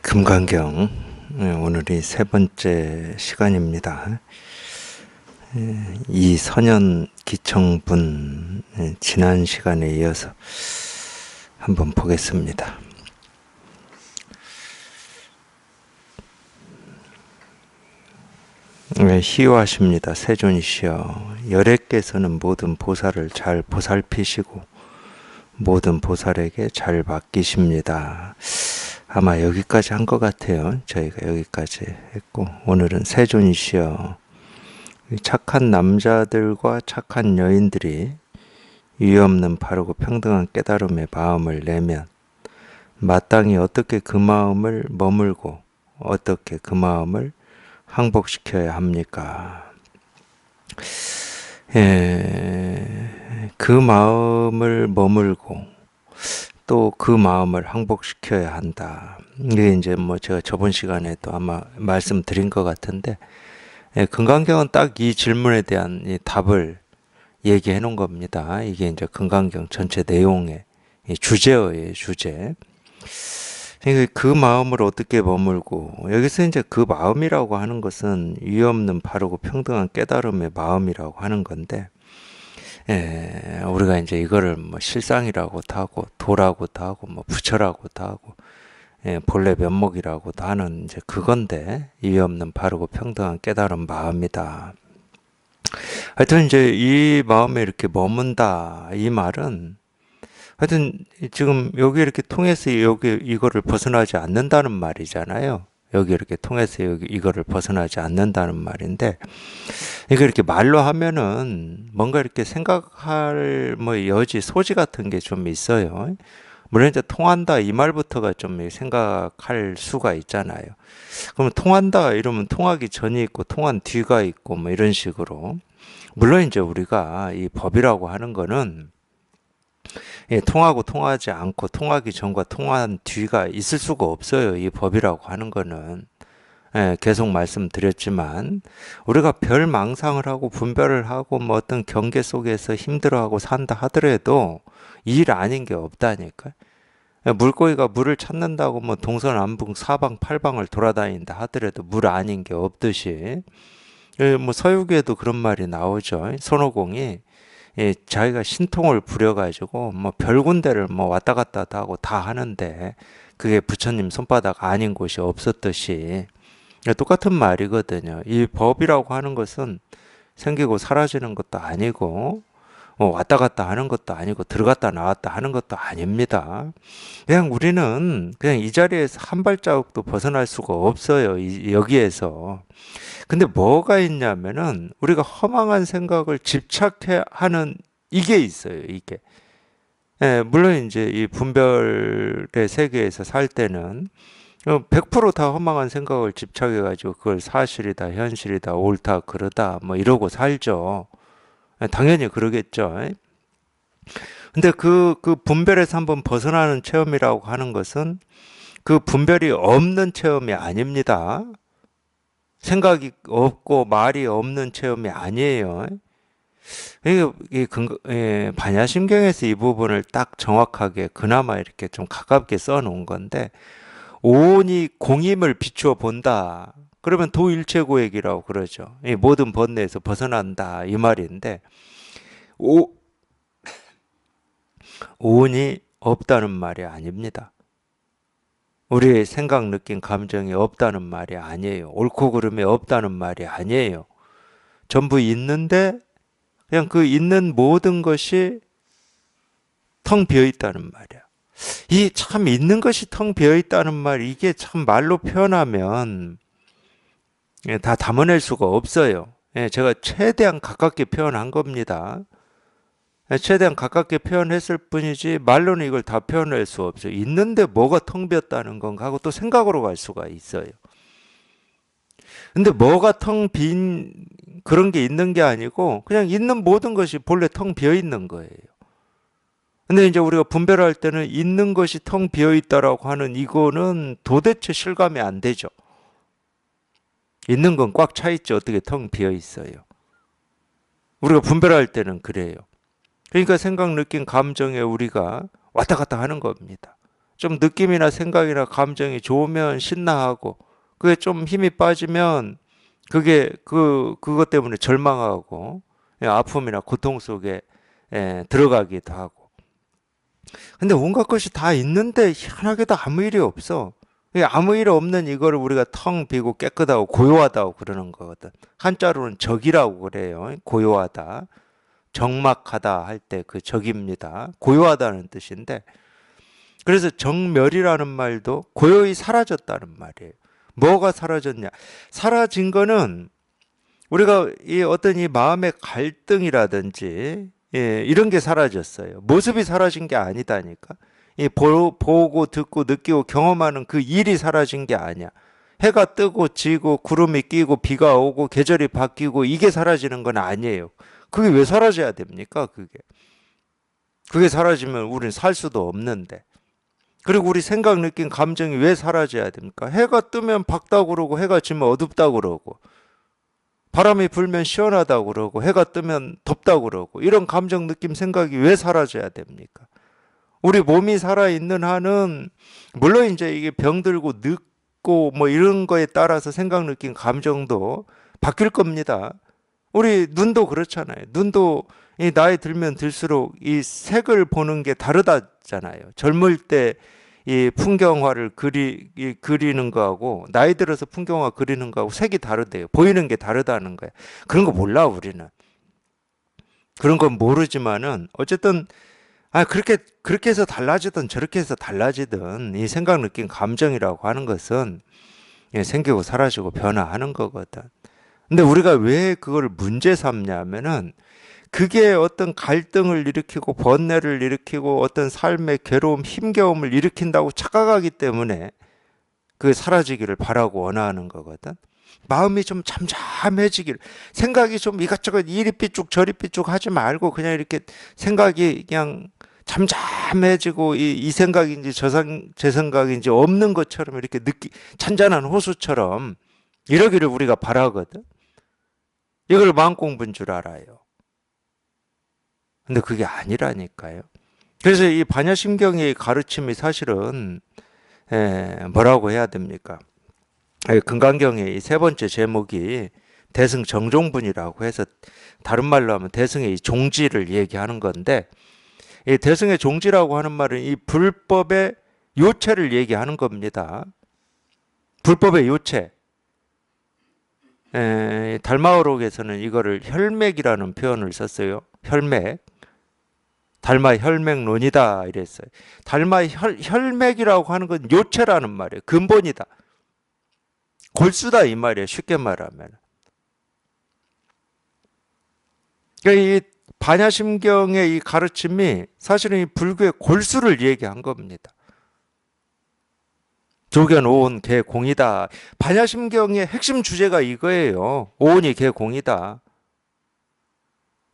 금강경 오늘이 세 번째 시간입니다. 이선현 기청분 지난 시간에 이어서 한번 보겠습니다. 희유하십니다. 세존이시여, 열애께서는 모든 보살을 잘 보살피시고 모든 보살에게 잘 맡기십니다. 아마 여기까지 한 것 같아요. 저희가 여기까지 했고, 오늘은 세존이시여, 착한 남자들과 착한 여인들이 유없는 바르고 평등한 깨달음의 마음을 내면 마땅히 어떻게 그 마음을 머물고 어떻게 그 마음을 항복시켜야 합니까? 그 마음을 머물고 또 그 마음을 항복시켜야 한다. 이게 이제 제가 저번 시간에 또 아마 말씀드린 것 같은데, 금강경은 딱 이 질문에 대한 이 답을 얘기해 놓은 겁니다. 이게 이제 금강경 전체 내용의 주제어예요, 주제. 그 마음을 어떻게 머물고, 여기서 이제 그 마음이라고 하는 것은 유없는 바르고 평등한 깨달음의 마음이라고 하는 건데, 우리가 이제 이거를 실상이라고도 하고 도라고도 하고 부처라고도 하고 본래 면목이라고도 하는 이제 그건데, 이유 없는 바르고 평등한 깨달은 마음이다. 하여튼 이제 이 마음에 이렇게 머문다, 이 말은 하여튼 지금 여기 이렇게 통해서 여기 이거를 벗어나지 않는다는 말이잖아요. 여기 이렇게 통해서 여기 이거를 벗어나지 않는다는 말인데, 이거 이렇게 말로 하면은 뭔가 이렇게 생각할 여지, 소지 같은 게 좀 있어요. 물론 이제 통한다 이 말부터가 좀 생각할 수가 있잖아요. 그러면 통한다 이러면 통하기 전이 있고 통한 뒤가 있고 이런 식으로. 물론 이제 우리가 이 법이라고 하는 거는 통하고 통하지 않고 통하기 전과 통한 뒤가 있을 수가 없어요. 이 법이라고 하는 거는. 계속 말씀드렸지만 우리가 별 망상을 하고 분별을 하고 어떤 경계 속에서 힘들어하고 산다 하더라도 일 아닌 게 없다니까. 물고기가 물을 찾는다고 동서남북 사방 팔방을 돌아다닌다 하더라도 물 아닌 게 없듯이, 서유기에도 그런 말이 나오죠. 손오공이 자기가 신통을 부려가지고 별 군데를 왔다 갔다 하고 다 하는데 그게 부처님 손바닥 아닌 곳이 없었듯이 똑같은 말이거든요. 이 법이라고 하는 것은 생기고 사라지는 것도 아니고 왔다 갔다 하는 것도 아니고 들어갔다 나왔다 하는 것도 아닙니다. 그냥 우리는 그냥 이 자리에서 한 발자국도 벗어날 수가 없어요. 여기에서. 근데 뭐가 있냐면은 우리가 허망한 생각을 집착해 하는 이게 있어요. 이게. 물론 이제 이 분별의 세계에서 살 때는 100%다 허망한 생각을 집착해가지고 그걸 사실이다, 현실이다, 옳다, 그러다 이러고 살죠. 당연히 그러겠죠. 근데 그 분별에서 한번 벗어나는 체험이라고 하는 것은 그 분별이 없는 체험이 아닙니다. 생각이 없고 말이 없는 체험이 아니에요. 반야심경에서 이 부분을 딱 정확하게 그나마 이렇게 좀 가깝게 써놓은 건데, 오온이 공임을 비추어 본다. 그러면 도일체고액이라고 그러죠. 이 모든 번뇌에서 벗어난다 이 말인데, 오, 오온이 없다는 말이 아닙니다. 우리의 생각, 느낌, 감정이 없다는 말이 아니에요. 옳고 그름이 없다는 말이 아니에요. 전부 있는데 그냥 그 있는 모든 것이 텅 비어 있다는 말이야. 이 참 있는 것이 텅 비어 있다는 말, 이게 참 말로 표현하면 다 담아낼 수가 없어요. 제가 최대한 가깝게 표현한 겁니다. 최대한 가깝게 표현했을 뿐이지 말로는 이걸 다 표현할 수 없어요. 있는데 뭐가 텅 비었다는 건가 하고 또 생각으로 갈 수가 있어요. 근데 뭐가 텅 빈 그런 게 있는 게 아니고 그냥 있는 모든 것이 본래 텅 비어 있는 거예요. 근데 이제 우리가 분별할 때는 있는 것이 텅 비어 있다라고 하는 이거는 도대체 실감이 안 되죠. 있는 건 꽉 차 있죠. 어떻게 텅 비어 있어요. 우리가 분별할 때는 그래요. 그러니까 생각, 느낌, 감정에 우리가 왔다 갔다 하는 겁니다. 좀 느낌이나 생각이나 감정이 좋으면 신나하고, 그게 좀 힘이 빠지면 그것 때문에 절망하고, 아픔이나 고통 속에 들어가기도 하고. 근데 온갖 것이 다 있는데 희한하게도 아무 일이 없어. 아무 일 없는 이거를 우리가 텅 비고 깨끗하고 고요하다고 그러는 거거든. 한자로는 적이라고 그래요. 고요하다. 적막하다 할 때 그 적입니다. 고요하다는 뜻인데, 그래서 정멸이라는 말도 고요히 사라졌다는 말이에요. 뭐가 사라졌냐? 사라진 거는 우리가 이 어떤 이 마음의 갈등이라든지 이런 게 사라졌어요. 모습이 사라진 게 아니다니까. 보고 듣고 느끼고 경험하는 그 일이 사라진 게 아니야. 해가 뜨고 지고 구름이 끼고 비가 오고 계절이 바뀌고 이게 사라지는 건 아니에요. 그게 왜 사라져야 됩니까? 그게 사라지면 우리는 살 수도 없는데. 그리고 우리 생각, 느낀 감정이 왜 사라져야 됩니까? 해가 뜨면 밝다고 그러고 해가 지면 어둡다고 그러고 바람이 불면 시원하다고 그러고 해가 뜨면 덥다고 그러고 이런 감정, 느낌, 생각이 왜 사라져야 됩니까? 우리 몸이 살아있는 한은 물론 이제 이게 병들고 늙고 뭐 이런 거에 따라서 생각, 느낌, 감정도 바뀔 겁니다. 우리 눈도 그렇잖아요. 눈도 이 나이 들면 들수록 이 색을 보는 게 다르다잖아요. 젊을 때 이 풍경화를 그리는 거하고 나이 들어서 풍경화 그리는 거하고 색이 다르대요. 보이는 게 다르다는 거예요. 그런 거 몰라 우리는. 그런 건 모르지만은 어쨌든 그렇게 해서 달라지든 저렇게 해서 달라지든 이 생각, 느낌, 감정이라고 하는 것은 생기고 사라지고 변화하는 거거든. 근데 우리가 왜 그걸 문제 삼냐면은 그게 어떤 갈등을 일으키고 번뇌를 일으키고 어떤 삶의 괴로움, 힘겨움을 일으킨다고 착각하기 때문에 그 사라지기를 바라고 원하는 거거든. 마음이 좀 잠잠해지길, 생각이 좀 이것저것 이리 삐쭉 저리 삐쭉 하지 말고 그냥 이렇게 생각이 그냥 잠잠해지고 이 생각인지 제 생각인지 없는 것처럼 이렇게 잔잔한 호수처럼 이러기를 우리가 바라거든. 이걸 마음 공부인 줄 알아요. 근데 그게 아니라니까요. 그래서 이 반야심경의 가르침이 사실은 뭐라고 해야 됩니까? 금강경의 이 세 번째 제목이 대승정종분이라고 해서 다른 말로 하면 대승의 이 종지를 얘기하는 건데, 이 대승의 종지라고 하는 말은 이 불법의 요체를 얘기하는 겁니다. 불법의 요체. 달마어록에서는 이거를 혈맥이라는 표현을 썼어요. 혈맥. 달마 혈맥론이다 이랬어요. 달마 혈맥이라고 하는 건 요체라는 말이에요. 근본이다. 골수다 이 말이에요. 쉽게 말하면. 그러니까 이 반야심경의 이 가르침이 사실은 이 불교의 골수를 얘기한 겁니다. 조견 오온 개공이다. 반야심경의 핵심 주제가 이거예요. 오온이 개공이다.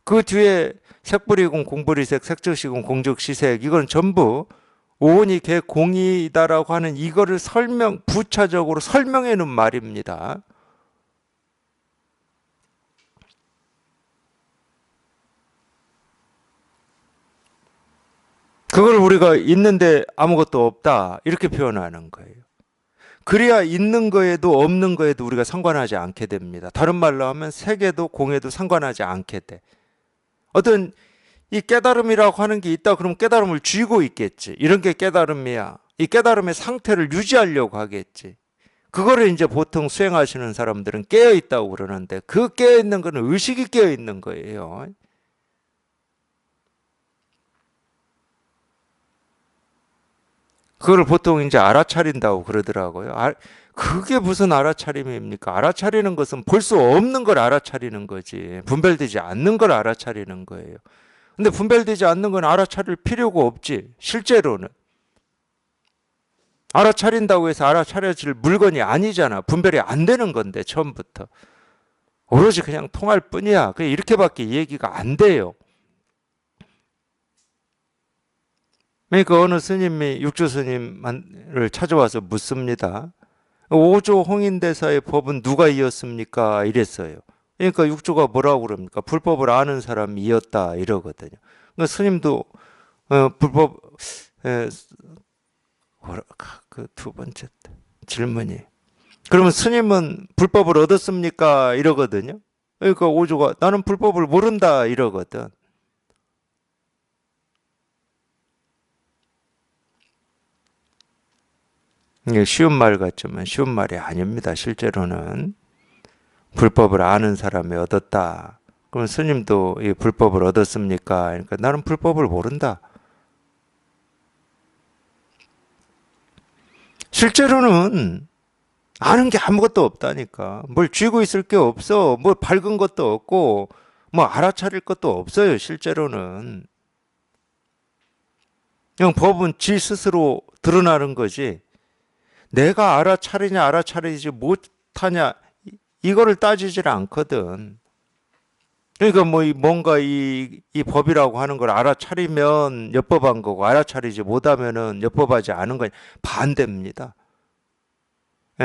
그 뒤에 색불이공 공불이색 색즉시공 공즉시색 이건 전부 오온이 개공이다라고 하는 이거를 부차적으로 설명해 놓은 말입니다. 그걸 우리가 있는데 아무것도 없다 이렇게 표현하는 거예요. 그래야 있는 거에도 없는 거에도 우리가 상관하지 않게 됩니다. 다른 말로 하면 색에도 공에도 상관하지 않게 돼. 어떤 이 깨달음이라고 하는 게 있다 그러면 깨달음을 쥐고 있겠지. 이런 게 깨달음이야. 이 깨달음의 상태를 유지하려고 하겠지. 그거를 이제 보통 수행하시는 사람들은 깨어 있다고 그러는데 그 깨어 있는 거는 의식이 깨어 있는 거예요. 그걸 보통 이제 알아차린다고 그러더라고요. 그게 무슨 알아차림입니까? 알아차리는 것은 볼 수 없는 걸 알아차리는 거지. 분별되지 않는 걸 알아차리는 거예요. 근데 분별되지 않는 건 알아차릴 필요가 없지. 실제로는. 알아차린다고 해서 알아차려질 물건이 아니잖아. 분별이 안 되는 건데 처음부터. 오로지 그냥 통할 뿐이야. 그냥 이렇게밖에 얘기가 안 돼요. 그러니까 어느 스님이 육조 스님을 찾아와서 묻습니다. 오조 홍인대사의 법은 누가 이었습니까? 이랬어요. 그러니까 육조가 뭐라고 그럽니까? 불법을 아는 사람이 이었다 이러거든요. 그러니까 스님도 불법 그 두 번째 질문이. 그러면 스님은 불법을 얻었습니까? 이러거든요. 그러니까 오조가 나는 불법을 모른다 이러거든. 이게 쉬운 말 같지만 쉬운 말이 아닙니다. 실제로는 불법을 아는 사람이 얻었다. 그럼 스님도 이 불법을 얻었습니까? 그러니까 나는 불법을 모른다. 실제로는 아는 게 아무것도 없다니까. 뭘 쥐고 있을 게 없어. 뭐 밝은 것도 없고, 뭐 알아차릴 것도 없어요. 실제로는. 그냥 법은 지 스스로 드러나는 거지. 내가 알아차리냐 알아차리지 못하냐 이거를 따지질 않거든. 그러니까 뭐 뭔가 이 법이라고 하는 걸 알아차리면 엿법한 거고 알아차리지 못하면은 엿법하지 않은 건 반대입니다.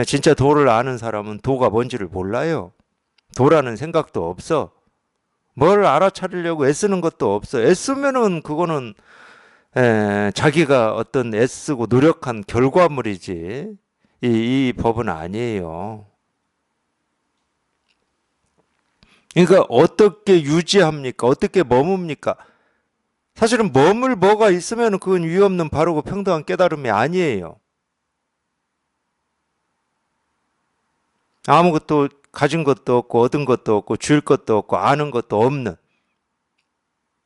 진짜 도를 아는 사람은 도가 뭔지를 몰라요. 도라는 생각도 없어. 뭘 알아차리려고 애쓰는 것도 없어. 애쓰면은 그거는 자기가 어떤 애쓰고 노력한 결과물이지. 이 법은 아니에요. 그러니까 어떻게 유지합니까? 어떻게 머뭅니까? 사실은 머물 뭐가 있으면 그건 유의 없는 바르고 평등한 깨달음이 아니에요. 아무것도 가진 것도 없고 얻은 것도 없고 줄 것도 없고 아는 것도 없는,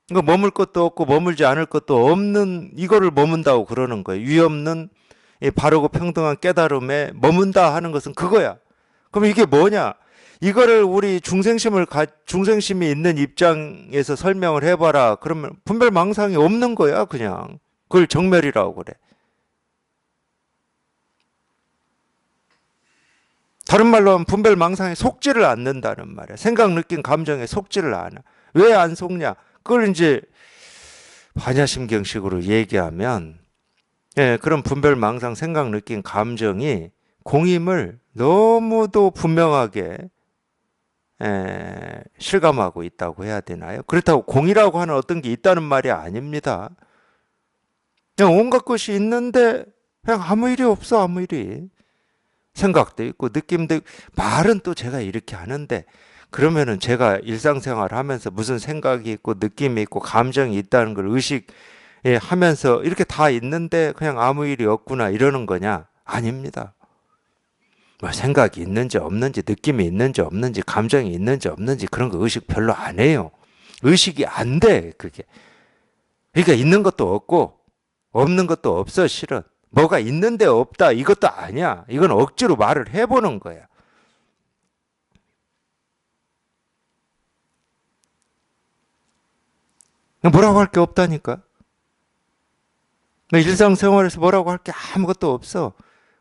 그러니까 머물 것도 없고 머물지 않을 것도 없는 이거를 머문다고 그러는 거예요. 유의 없는 이 바르고 평등한 깨달음에 머문다 하는 것은 그거야. 그럼 이게 뭐냐? 이거를 우리 중생심이 있는 입장에서 설명을 해봐라. 그러면 분별망상이 없는 거야, 그냥. 그걸 정멸이라고 그래. 다른 말로 하면 분별망상에 속지를 않는다는 말이야. 생각, 느낌, 감정에 속지를 않아. 왜 안 속냐? 그걸 이제 반야심경식으로 얘기하면, 그런 분별망상, 생각, 느낌, 감정이 공임을 너무도 분명하게 실감하고 있다고 해야 되나요? 그렇다고 공이라고 하는 어떤 게 있다는 말이 아닙니다. 그냥 온갖 것이 있는데 그냥 아무 일이 없어, 아무 일이. 생각도 있고 느낌도 있고. 말은 또 제가 이렇게 하는데 그러면은 제가 일상생활 하면서 무슨 생각이 있고 느낌이 있고 감정이 있다는 걸 의식하면서 이렇게 다 있는데 그냥 아무 일이 없구나 이러는 거냐? 아닙니다. 뭐 생각이 있는지 없는지 느낌이 있는지 없는지 감정이 있는지 없는지 그런 거 의식 별로 안 해요. 의식이 안 돼, 그게. 그러니까 있는 것도 없고 없는 것도 없어, 실은. 뭐가 있는데 없다 이것도 아니야. 이건 억지로 말을 해보는 거야. 뭐라고 할 게 없다니까. 일상생활에서 뭐라고 할 게 아무것도 없어.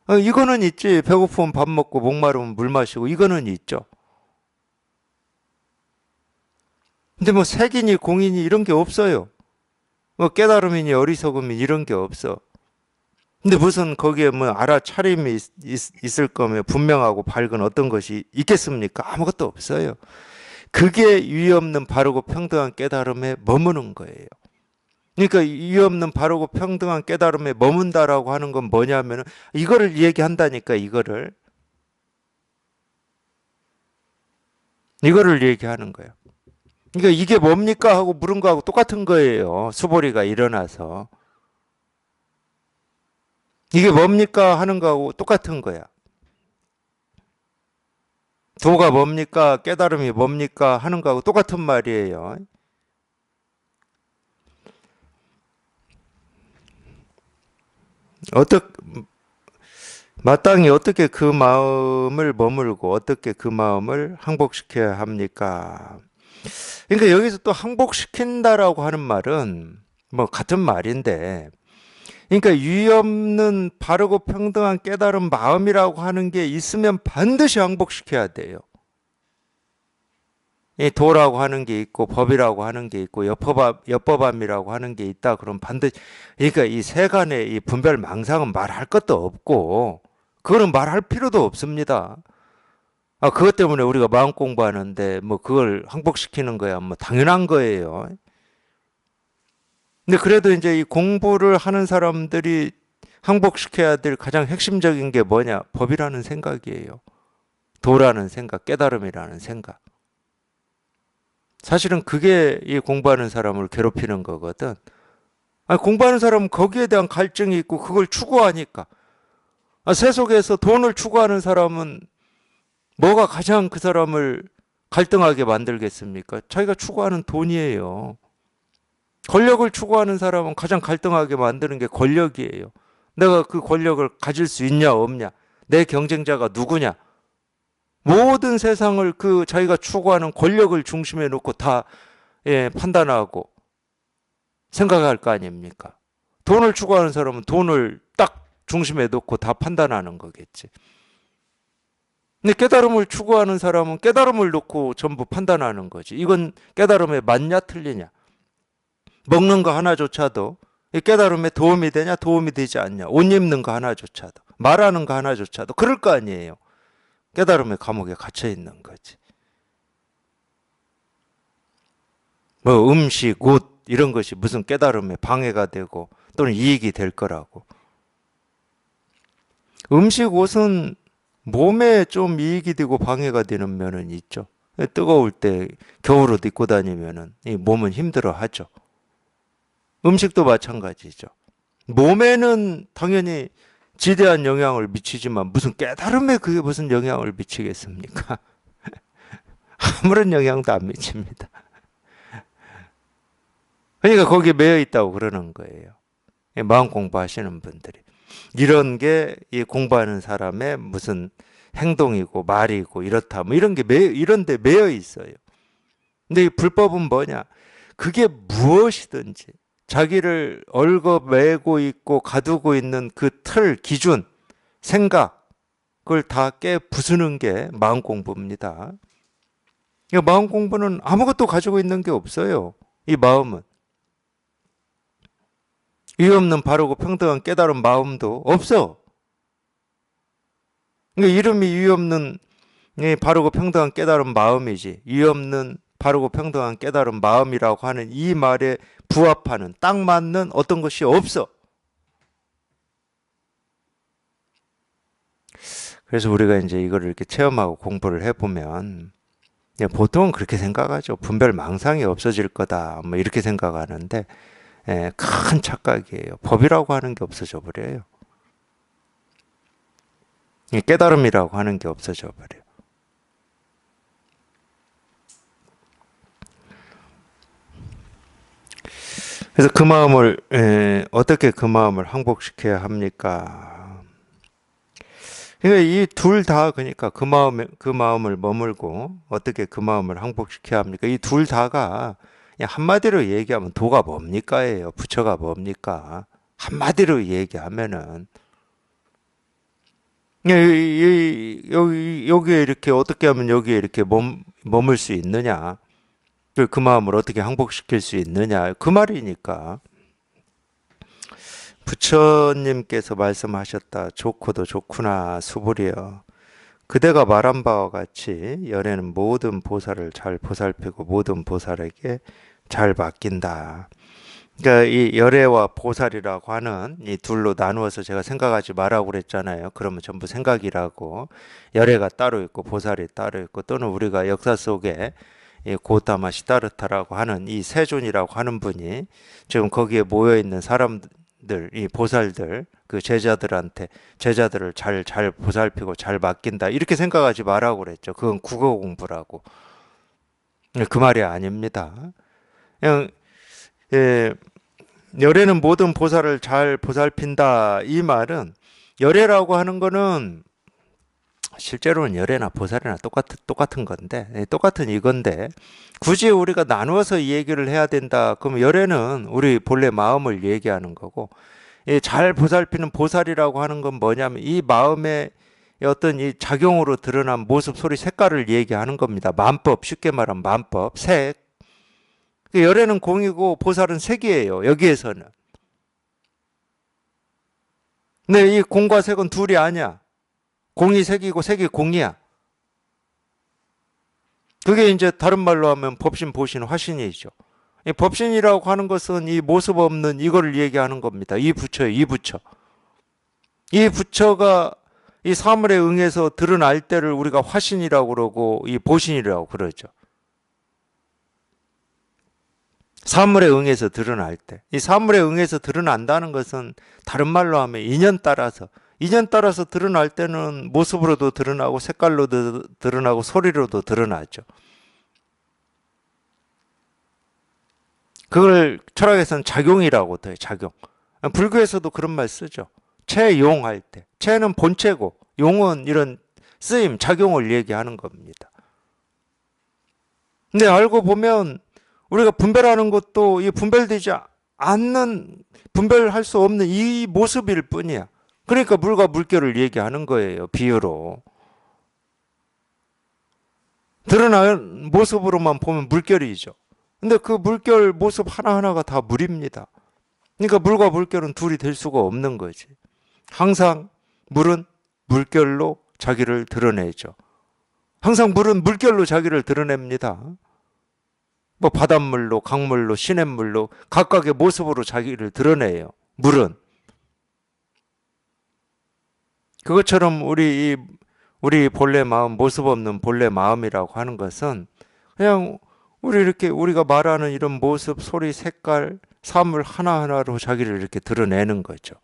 이거는 있지. 배고프면 밥 먹고 목마르면 물 마시고 이거는 있죠. 근데 뭐 색이니 공이니 이런 게 없어요. 뭐 깨달음이니 어리석음이니 이런 게 없어. 근데 무슨 거기에 뭐 알아차림이 있을 거면 분명하고 밝은 어떤 것이 있겠습니까? 아무것도 없어요. 그게 유의 없는 바르고 평등한 깨달음에 머무는 거예요. 그러니까 유의 없는 바르고 평등한 깨달음에 머문다라고 하는 건 뭐냐면은 이거를 얘기한다니까, 이거를 얘기하는 거예요. 그러니까 이게 뭡니까 하고 물은 거하고 똑같은 거예요. 수보리가 일어나서 이게 뭡니까 하는 거하고 똑같은 거야. 도가 뭡니까 깨달음이 뭡니까 하는 거하고 똑같은 말이에요. 마땅히 어떻게 그 마음을 머물고 어떻게 그 마음을 항복시켜야 합니까? 그러니까 여기서 또 항복시킨다라고 하는 말은 뭐 같은 말인데, 그러니까 유의 없는 바르고 평등한 깨달은 마음이라고 하는 게 있으면 반드시 항복시켜야 돼요. 이 도라고 하는 게 있고 법이라고 하는 게 있고 엿법함이라고 하는 게 있다. 그럼 반드시, 그러니까 이 세간의 이 분별 망상은 말할 것도 없고 그거는 말할 필요도 없습니다. 그것 때문에 우리가 마음 공부하는데 뭐 그걸 항복시키는 거야 뭐 당연한 거예요. 근데 그래도 이제 이 공부를 하는 사람들이 항복시켜야 될 가장 핵심적인 게 뭐냐? 법이라는 생각이에요. 도라는 생각, 깨달음이라는 생각. 사실은 그게 이 공부하는 사람을 괴롭히는 거거든. 아니, 공부하는 사람은 거기에 대한 갈증이 있고 그걸 추구하니까. 세속에서 돈을 추구하는 사람은 뭐가 가장 그 사람을 갈등하게 만들겠습니까? 자기가 추구하는 돈이에요. 권력을 추구하는 사람은 가장 갈등하게 만드는 게 권력이에요. 내가 그 권력을 가질 수 있냐 없냐, 내 경쟁자가 누구냐, 모든 세상을 그 자기가 추구하는 권력을 중심에 놓고 다 판단하고 생각할 거 아닙니까? 돈을 추구하는 사람은 돈을 딱 중심에 놓고 다 판단하는 거겠지. 근데 깨달음을 추구하는 사람은 깨달음을 놓고 전부 판단하는 거지. 이건 깨달음에 맞냐 틀리냐. 먹는 거 하나조차도 이 깨달음에 도움이 되냐 도움이 되지 않냐. 옷 입는 거 하나조차도, 말하는 거 하나조차도 그럴 거 아니에요. 깨달음의 감옥에 갇혀 있는 거지. 뭐 음식, 옷 이런 것이 무슨 깨달음에 방해가 되고 또는 이익이 될 거라고. 음식, 옷은 몸에 좀 이익이 되고 방해가 되는 면은 있죠. 뜨거울 때 겨울옷 입고 다니면은 이 몸은 힘들어 하죠. 음식도 마찬가지죠. 몸에는 당연히 지대한 영향을 미치지만 무슨 깨달음에 그게 무슨 영향을 미치겠습니까? 아무런 영향도 안 미칩니다. 그러니까 거기에 매여 있다고 그러는 거예요. 마음 공부하시는 분들이. 이런 게 이 공부하는 사람의 무슨 행동이고 말이고 이렇다. 뭐 이런 게 이런 데 매여 있어요. 근데 이 불법은 뭐냐? 그게 무엇이든지 자기를 얽어매고 있고 가두고 있는 그 틀, 기준, 생각, 그걸 다 깨 부수는 게 마음 공부입니다. 마음 공부는 아무것도 가지고 있는 게 없어요. 이 마음은. 이유 없는 바르고 평등한 깨달은 마음도 없어. 그러니까 이름이 이유 없는 바르고 평등한 깨달은 마음이지. 이유 없는 바르고 평등한 깨달은 마음이라고 하는 이 말에 부합하는 딱 맞는 어떤 것이 없어. 그래서 우리가 이제 이거를 이렇게 체험하고 공부를 해보면 보통은 그렇게 생각하죠. 분별 망상이 없어질 거다. 뭐 이렇게 생각하는데 큰 착각이에요. 법이라고 하는 게 없어져 버려요. 깨달음이라고 하는 게 없어져 버려요. 그래서 그 마음을 어떻게 그 마음을 항복시켜야 합니까? 그러니까 이 둘 다 그러니까 그 마음을 머물고 어떻게 그 마음을 항복시켜야 합니까? 이 둘 다가 한마디로 얘기하면 도가 뭡니까예요. 부처가 뭡니까? 한마디로 얘기하면은 여기에 이렇게 어떻게 하면 여기에 이렇게 머물 수 있느냐? 그 마음을 어떻게 항복시킬 수 있느냐? 그 말이니까. 부처님께서 말씀하셨다. 좋고도 좋구나 수불이여. 그대가 말한 바와 같이 열애는 모든 보살을 잘 보살피고 모든 보살에게 잘 맡긴다. 그러니까 이 열애와 보살이라고 하는 이 둘로 나누어서 제가 생각하지 말라고 그랬잖아요. 그러면 전부 생각이라고. 열애가 따로 있고 보살이 따로 있고 또는 우리가 역사 속에 이 고타마 시다르타라고 하는 이 세존이라고 하는 분이 지금 거기에 모여 있는 사람들, 이 보살들, 그 제자들한테 제자들을 잘 보살피고 잘 맡긴다. 이렇게 생각하지 말라고 그랬죠. 그건 국어 공부라고. 그 말이 아닙니다. 그냥 열애는 모든 보살을 잘 보살핀다. 이 말은 열애라고 하는 거는 실제로는 열애나 보살이나 똑같은 건데 똑같은 이건데 굳이 우리가 나누어서 이 얘기를 해야 된다. 그러면 열애는 우리 본래 마음을 얘기하는 거고 잘 보살피는 보살이라고 하는 건 뭐냐면 이 마음의 어떤 이 작용으로 드러난 모습, 소리, 색깔을 얘기하는 겁니다. 만법, 쉽게 말하면 만법, 색. 열애는 공이고 보살은 색이에요. 여기에서는. 근데 이 공과 색은 둘이 아니야. 공이 색이고 색이 공이야. 그게 이제 다른 말로 하면 법신, 보신, 화신이죠. 이 법신이라고 하는 것은 이 모습 없는 이거를 얘기하는 겁니다. 이 부처예요, 이 부처. 이 부처가 이 사물에 응해서 드러날 때를 우리가 화신이라고 그러고 이 보신이라고 그러죠. 사물에 응해서 드러날 때. 이 사물에 응해서 드러난다는 것은 다른 말로 하면 인연 따라서 드러날 때는 모습으로도 드러나고 색깔로도 드러나고 소리로도 드러나죠. 그걸 철학에서는 작용이라고 해요. 작용. 불교에서도 그런 말 쓰죠. 체용할 때. 체는 본체고 용은 이런 쓰임, 작용을 얘기하는 겁니다. 근데 알고 보면 우리가 분별하는 것도 이 분별되지 않는, 분별할 수 없는 이 모습일 뿐이야. 그러니까 물과 물결을 얘기하는 거예요. 비유로. 드러난 모습으로만 보면 물결이죠. 근데 그 물결 모습 하나하나가 다 물입니다. 그러니까 물과 물결은 둘이 될 수가 없는 거지. 항상 물은 물결로 자기를 드러내죠. 항상 물은 물결로 자기를 드러냅니다. 뭐 바닷물로, 강물로, 시냇물로 각각의 모습으로 자기를 드러내요. 물은. 그것처럼 우리 본래 마음, 모습 없는 본래 마음이라고 하는 것은 그냥 우리가 말하는 이런 모습, 소리, 색깔, 사물 하나하나로 자기를 이렇게 드러내는 거죠.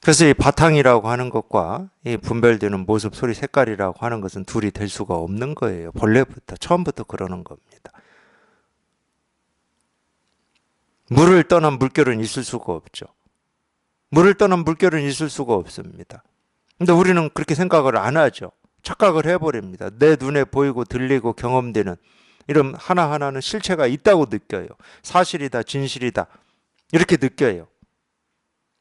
그래서 이 바탕이라고 하는 것과 이 분별되는 모습, 소리, 색깔이라고 하는 것은 둘이 될 수가 없는 거예요. 본래부터, 처음부터 그러는 겁니다. 물을 떠난 물결은 있을 수가 없죠. 물을 떠난 물결은 있을 수가 없습니다. 근데 우리는 그렇게 생각을 안 하죠. 착각을 해버립니다. 내 눈에 보이고 들리고 경험되는 이런 하나하나는 실체가 있다고 느껴요. 사실이다, 진실이다. 이렇게 느껴요.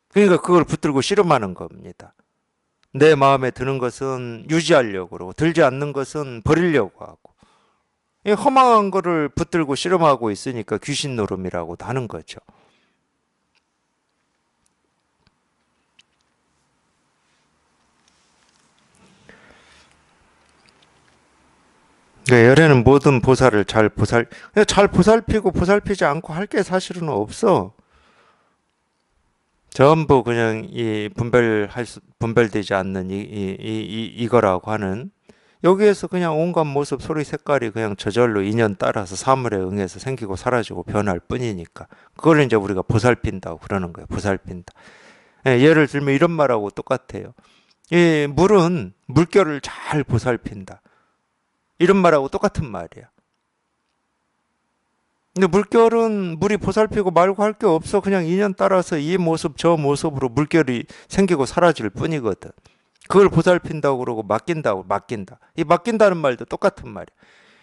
그러니까 그걸 붙들고 씨름하는 겁니다. 내 마음에 드는 것은 유지하려고 그러고 들지 않는 것은 버리려고 하고 이 허망한 거를 붙들고 씨름하고 있으니까 귀신 노름이라고도 하는 거죠. 그러니까 열애는 모든 보살을 잘 보살피고 보살피지 않고 할 게 사실은 없어. 전부 그냥 이 분별되지 않는 이거라고 하는 여기에서 그냥 온갖 모습, 소리, 색깔이 그냥 저절로 인연 따라서 사물에 응해서 생기고 사라지고 변할 뿐이니까 그걸 이제 우리가 보살핀다고 그러는 거예요. 보살핀다. 예를 들면 이런 말하고 똑같아요. 이 물은 물결을 잘 보살핀다. 이런 말하고 똑같은 말이야. 근데 물결은 물이 보살피고 말고 할 게 없어. 그냥 인연 따라서 이 모습 저 모습으로 물결이 생기고 사라질 뿐이거든. 그걸 보살핀다고 그러고 맡긴다. 이 맡긴다는 말도 똑같은 말이야.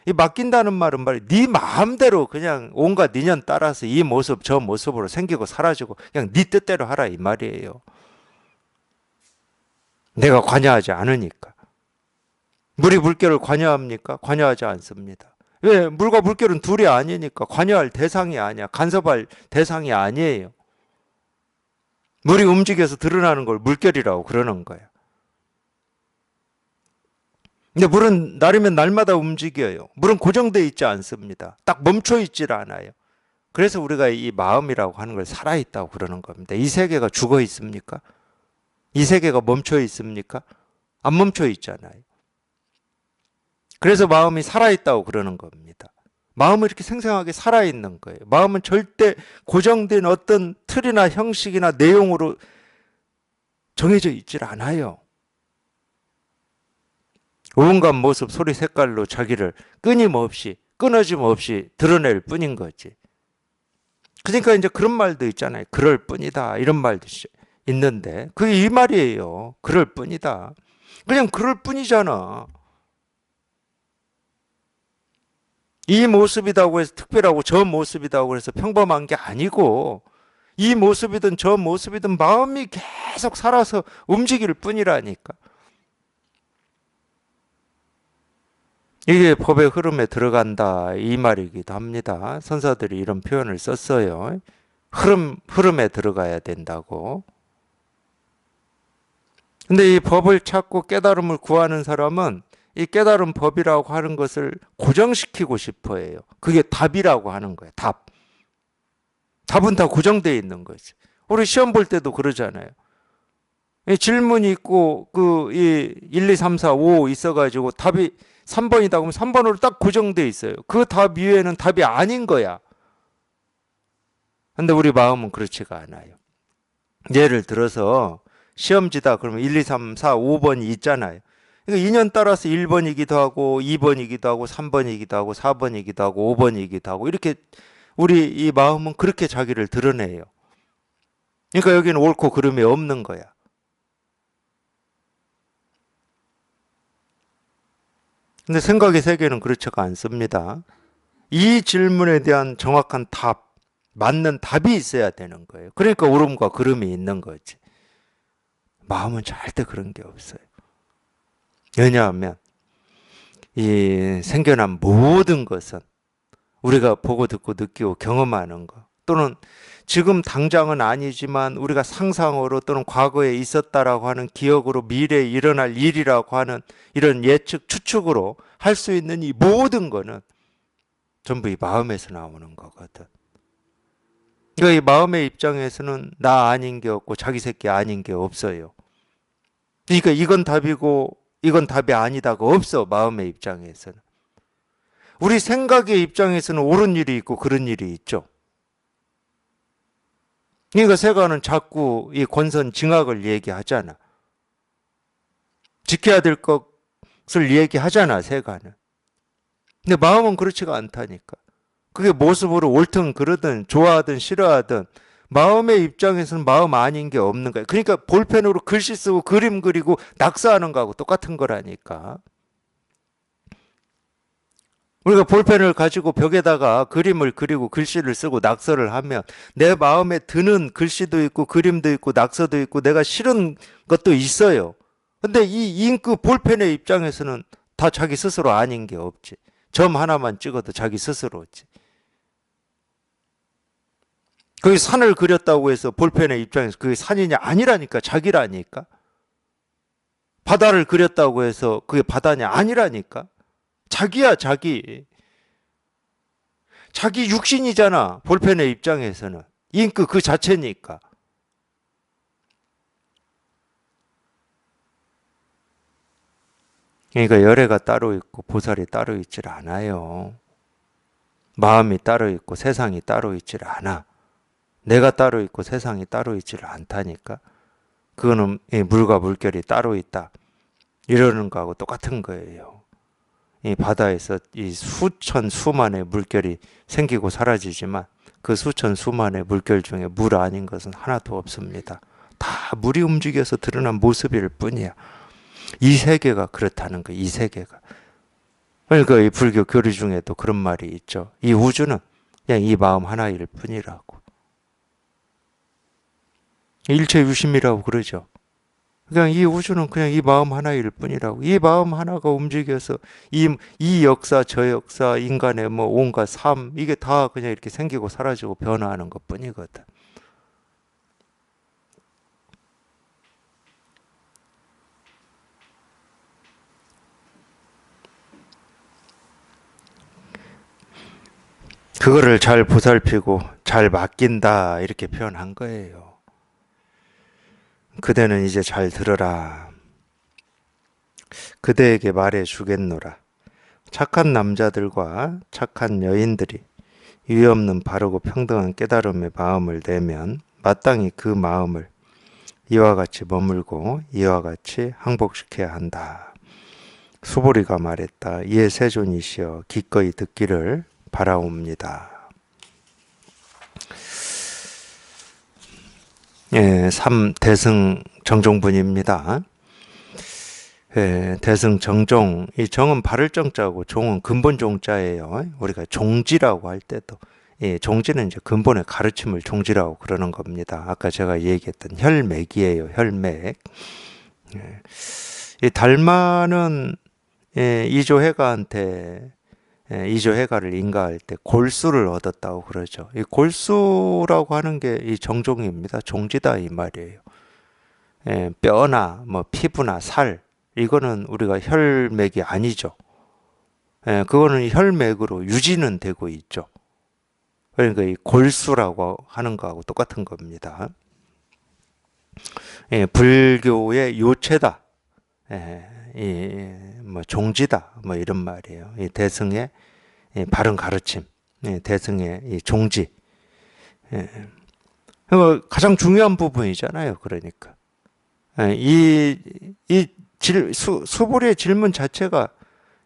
이 맡긴다는 말은 네 마음대로 그냥 온갖 인연 따라서 이 모습 저 모습으로 생기고 사라지고 그냥 네 뜻대로 하라 이 말이에요. 내가 관여하지 않으니까. 물이 물결을 관여합니까? 관여하지 않습니다. 왜? 물과 물결은 둘이 아니니까 관여할 대상이 아니야. 간섭할 대상이 아니에요. 물이 움직여서 드러나는 걸 물결이라고 그러는 거야. 근데 물은 날이면 날마다 움직여요. 물은 고정되어 있지 않습니다. 딱 멈춰 있질 않아요. 그래서 우리가 이 마음이라고 하는 걸 살아있다고 그러는 겁니다. 이 세계가 죽어 있습니까? 이 세계가 멈춰 있습니까? 안 멈춰 있잖아요. 그래서 마음이 살아있다고 그러는 겁니다. 마음은 이렇게 생생하게 살아있는 거예요. 마음은 절대 고정된 어떤 틀이나 형식이나 내용으로 정해져 있질 않아요. 온갖 모습, 소리, 색깔로 자기를 끊어짐 없이 드러낼 뿐인 거지. 그러니까 이제 그런 말도 있잖아요. 그럴 뿐이다. 이런 말도 있는데 그게 이 말이에요. 그럴 뿐이다. 그냥 그럴 뿐이잖아. 이 모습이라고 해서 특별하고 저 모습이라고 해서 평범한 게 아니고 이 모습이든 저 모습이든 마음이 계속 살아서 움직일 뿐이라니까. 이게 법의 흐름에 들어간다 이 말이기도 합니다. 선사들이 이런 표현을 썼어요. 흐름에 들어가야 된다고. 근데 이 법을 찾고 깨달음을 구하는 사람은 이 깨달은 법이라고 하는 것을 고정시키고 싶어 해요. 그게 답이라고 하는 거예요. 답. 답은 다 고정되어 있는 거지. 우리 시험 볼 때도 그러잖아요. 질문이 있고 이 1, 2, 3, 4, 5 있어가지고 답이 3번이다 그러면 3번으로 딱 고정되어 있어요. 그 답 위에는 답이 아닌 거야. 근데 우리 마음은 그렇지가 않아요. 예를 들어서 시험지다 그러면 1, 2, 3, 4, 5번이 있잖아요. 그러니까 인연 따라서 1번이기도 하고 2번이기도 하고 3번이기도 하고 4번이기도 하고 5번이기도 하고 이렇게 우리 이 마음은 그렇게 자기를 드러내요. 그러니까 여기는 옳고 그름이 없는 거야. 근데 생각의 세계는 그렇지가 않습니다. 이 질문에 대한 정확한 답, 맞는 답이 있어야 되는 거예요. 그러니까 옳음과 그름이 있는 거지. 마음은 절대 그런 게 없어요. 왜냐하면 이 생겨난 모든 것은 우리가 보고 듣고 느끼고 경험하는 거 또는 지금 당장은 아니지만 우리가 상상으로 또는 과거에 있었다라고 하는 기억으로 미래에 일어날 일이라고 하는 이런 예측, 추측으로 할 수 있는 이 모든 거는 전부 이 마음에서 나오는 거거든. 그러니까 이 마음의 입장에서는 나 아닌 게 없고 자기 새끼 아닌 게 없어요. 그러니까 이건 답이고 이건 답이 아니다가 없어, 마음의 입장에서는. 우리 생각의 입장에서는 옳은 일이 있고 그런 일이 있죠. 그러니까 세간은 자꾸 이 권선징악을 얘기하잖아. 지켜야 될 것을 얘기하잖아, 세간은. 근데 마음은 그렇지가 않다니까. 그게 모습으로 옳든 그르든 좋아하든 싫어하든 마음의 입장에서는 마음 아닌 게 없는 거야. 그러니까 볼펜으로 글씨 쓰고 그림 그리고 낙서하는 거하고 똑같은 거라니까. 우리가 볼펜을 가지고 벽에다가 그림을 그리고 글씨를 쓰고 낙서를 하면 내 마음에 드는 글씨도 있고 그림도 있고 낙서도 있고 내가 싫은 것도 있어요. 근데 이 잉크 볼펜의 입장에서는 다 자기 스스로 아닌 게 없지. 점 하나만 찍어도 자기 스스로지. 그게 산을 그렸다고 해서 볼펜의 입장에서 그게 산이냐? 아니라니까. 자기라니까. 바다를 그렸다고 해서 그게 바다냐? 아니라니까. 자기야, 자기. 자기 육신이잖아. 볼펜의 입장에서는. 잉크 그 자체니까. 그러니까 열애가 따로 있고 보살이 따로 있질 않아요. 마음이 따로 있고 세상이 따로 있질 않아. 내가 따로 있고 세상이 따로 있질 않다니까. 그거는 물과 물결이 따로 있다. 이러는 거하고 똑같은 거예요. 이 바다에서 이 수천 수만의 물결이 생기고 사라지지만 그 수천 수만의 물결 중에 물 아닌 것은 하나도 없습니다. 다 물이 움직여서 드러난 모습일 뿐이야. 이 세계가 그렇다는 거야. 이 세계가. 그러니까 이 불교 교리 중에도 그런 말이 있죠. 이 우주는 그냥 이 마음 하나일 뿐이라고. 일체 유심이라고 그러죠. 그냥 이 우주는 그냥 이 마음 하나일 뿐이라고. 이 마음 하나가 움직여서 이 역사 저 역사 인간의 뭐 온갖 삶 이게 다 그냥 이렇게 생기고 사라지고 변화하는 것 뿐이거든. 그거를 잘 보살피고 잘 맡긴다 이렇게 표현한 거예요. 그대는 이제 잘 들어라. 그대에게 말해 주겠노라. 착한 남자들과 착한 여인들이 유해 없는 바르고 평등한 깨달음의 마음을 내면 마땅히 그 마음을 이와 같이 머물고 이와 같이 항복시켜야 한다. 수보리가 말했다. 이에 세존이시여 기꺼이 듣기를 바라옵니다. 3대승 정종분입니다. 대승 정종, 이 정은 바를 정자고 종은 근본 종자예요. 우리가 종지라고 할 때도 종지는 이제 근본의 가르침을 종지라고 그러는 겁니다. 아까 제가 얘기했던 혈맥이에요. 혈맥. 이 달마는 이조해가한테 이조해가를 인가할 때 골수를 얻었다고 그러죠. 이 골수라고 하는 게 이 정종입니다. 종지다 이 말이에요. 뼈나 뭐 피부나 살 이거는 우리가 혈맥이 아니죠. 그거는 혈맥으로 유지는 되고 있죠. 그러니까 이 골수라고 하는 거하고 똑같은 겁니다. 예, 불교의 요체다. 예, 뭐 종지다. 뭐 이런 말이에요. 이 대승의 바른 가르침, 대승의 이 종지. 예. 가장 중요한 부분이잖아요. 그러니까 수보리의 질문 자체가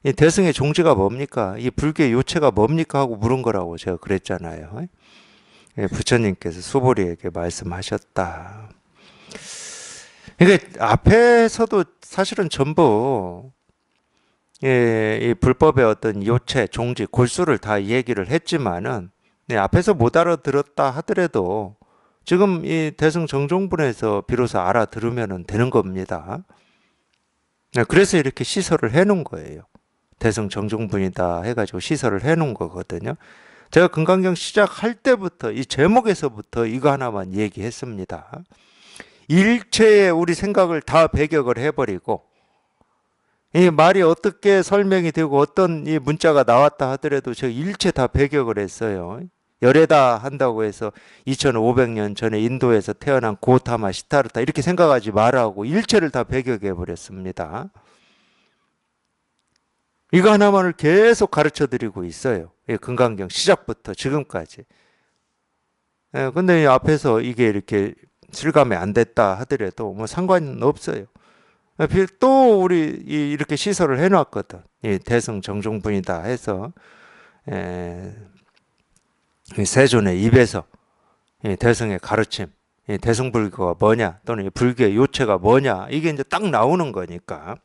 이 대승의 종지가 뭡니까? 이 불교의 요체가 뭡니까? 하고 물은 거라고 제가 그랬잖아요. 예, 부처님께서 수보리에게 말씀하셨다. 그러니까 앞에서도 사실은 전부 이 불법의 어떤 요체, 종지, 골수를 다 얘기를 했지만은 앞에서 못 알아들었다 하더라도 지금 이 대승 정종분에서 비로소 알아들으면 되는 겁니다. 그래서 이렇게 시설을 해놓은 거예요. 대승 정종분이다 해가지고 시설을 해놓은 거거든요. 제가 금강경 시작할 때부터 이 제목에서부터 이거 하나만 얘기했습니다. 일체의 우리 생각을 다 배격을 해버리고 이 말이 어떻게 설명이 되고 어떤 이 문자가 나왔다 하더라도 저 일체 다 배격을 했어요. 열애다 한다고 해서 2500년 전에 인도에서 태어난 고타마 시타르타 이렇게 생각하지 말라고 일체를 다 배격해 버렸습니다. 이거 하나만을 계속 가르쳐 드리고 있어요. 금강경 시작부터 지금까지. 근데 앞에서 이게 이렇게 실감이 안 됐다 하더라도 뭐 상관은 없어요. 또 우리 이렇게 시설을 해놨거든. 대승 정종분이다 해서 세존의 입에서 대승의 가르침, 대승불교가 뭐냐 또는 불교의 요체가 뭐냐 이게 이제 딱 나오는 거니까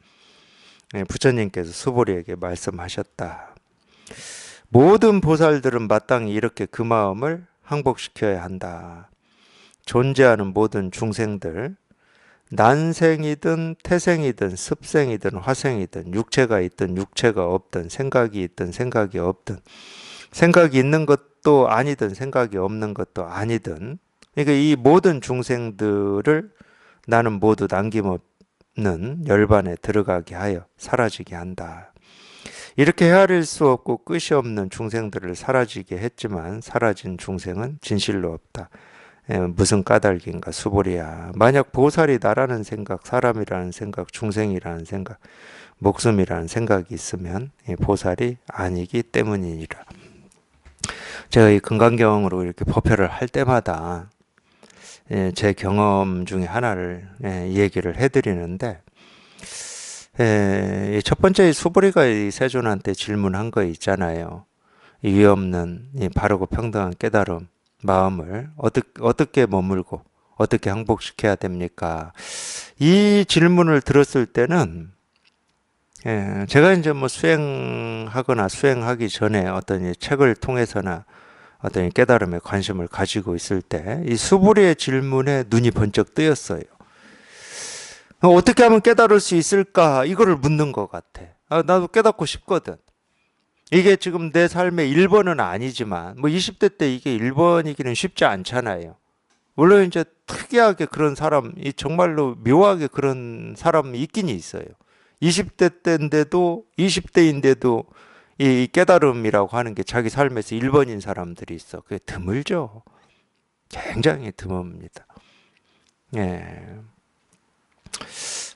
부처님께서 수보리에게 말씀하셨다. 모든 보살들은 마땅히 이렇게 그 마음을 항복시켜야 한다. 존재하는 모든 중생들 난생이든 태생이든 습생이든 화생이든 육체가 있든 육체가 없든 생각이 있든 생각이 없든 생각이 있는 것도 아니든 생각이 없는 것도 아니든 그러니까 이 모든 중생들을 나는 모두 남김없는 열반에 들어가게 하여 사라지게 한다. 이렇게 헤아릴 수 없고 끝이 없는 중생들을 사라지게 했지만 사라진 중생은 진실로 없다. 무슨 까닭인가 수보리야. 만약 보살이 나라는 생각, 사람이라는 생각, 중생이라는 생각, 목숨이라는 생각이 있으면 보살이 아니기 때문이니라. 제가 이 금강경으로 이렇게 법회를 할 때마다 제 경험 중에 하나를 얘기를 해드리는데 첫 번째 수보리가 이 세존한테 질문한 거 있잖아요. 이유 없는 이 바르고 평등한 깨달음 마음을 어떻게 머물고 어떻게 항복시켜야 됩니까? 이 질문을 들었을 때는 제가 이제 뭐 수행하거나 수행하기 전에 어떤 이 책을 통해서나 어떤 이 깨달음에 관심을 가지고 있을 때 이 수보리의 질문에 눈이 번쩍 뜨였어요. 어떻게 하면 깨달을 수 있을까? 이거를 묻는 것 같아. 나도 깨닫고 싶거든. 이게 지금 내 삶의 1번은 아니지만 뭐 20대 때 이게 1번이기는 쉽지 않잖아요. 물론 이제 특이하게 그런 사람이 정말로 묘하게 그런 사람이 있긴 있어요. 20대 때인데도 20대인데도 이 깨달음이라고 하는 게 자기 삶에서 1번인 사람들이 있어. 그게 드물죠. 굉장히 드뭅니다. 예.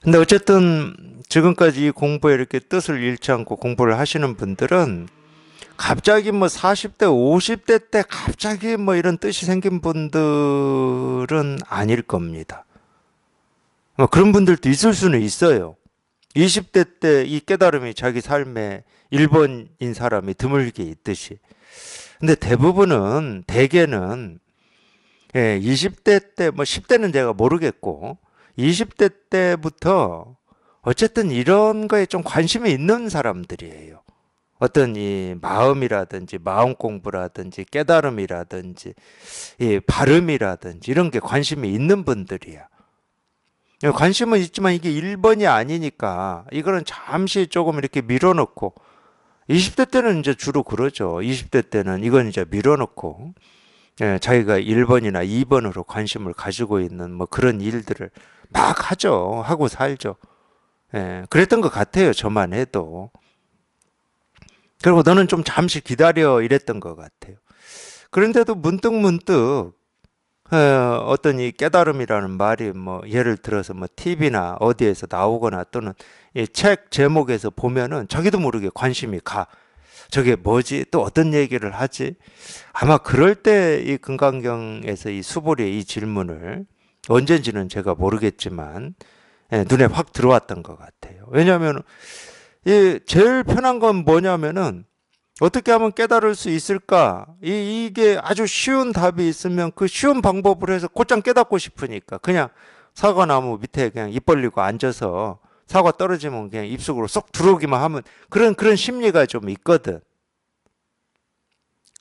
근데 어쨌든 지금까지 이 공부에 이렇게 뜻을 잃지 않고 공부를 하시는 분들은 갑자기 뭐 40대, 50대 때 갑자기 뭐 이런 뜻이 생긴 분들은 아닐 겁니다. 뭐 그런 분들도 있을 수는 있어요. 20대 때 이 깨달음이 자기 삶의 1번인 사람이 드물게 있듯이. 근데 대개는 20대 때, 뭐 10대는 제가 모르겠고 20대 때부터 어쨌든 이런 거에 좀 관심이 있는 사람들이에요. 어떤 이 마음이라든지 마음 공부라든지 깨달음이라든지 이 발음이라든지 이런 게 관심이 있는 분들이야. 관심은 있지만 이게 1번이 아니니까 이거는 잠시 조금 이렇게 밀어놓고 20대 때는 이제 주로 그러죠. 20대 때는 이건 이제 밀어놓고 자기가 1번이나 2번으로 관심을 가지고 있는 뭐 그런 일들을 막 하죠. 하고 살죠. 그랬던 것 같아요. 저만 해도. 그리고 너는 좀 잠시 기다려 이랬던 것 같아요. 그런데도 문득 어떤 이 깨달음이라는 말이 뭐 예를 들어서 뭐 TV나 어디에서 나오거나 또는 이 책 제목에서 보면은 자기도 모르게 관심이 가. 저게 뭐지? 또 어떤 얘기를 하지? 아마 그럴 때 이 금강경에서 이 수보리의 이 질문을 언젠지는 제가 모르겠지만 눈에 확 들어왔던 것 같아요. 왜냐하면 이 제일 편한 건 뭐냐면은 어떻게 하면 깨달을 수 있을까? 이게 아주 쉬운 답이 있으면 그 쉬운 방법으로 해서 곧장 깨닫고 싶으니까 그냥 사과나무 밑에 그냥 입 벌리고 앉아서 사과 떨어지면 그냥 입속으로 쏙 들어오기만 하면 그런 심리가 좀 있거든.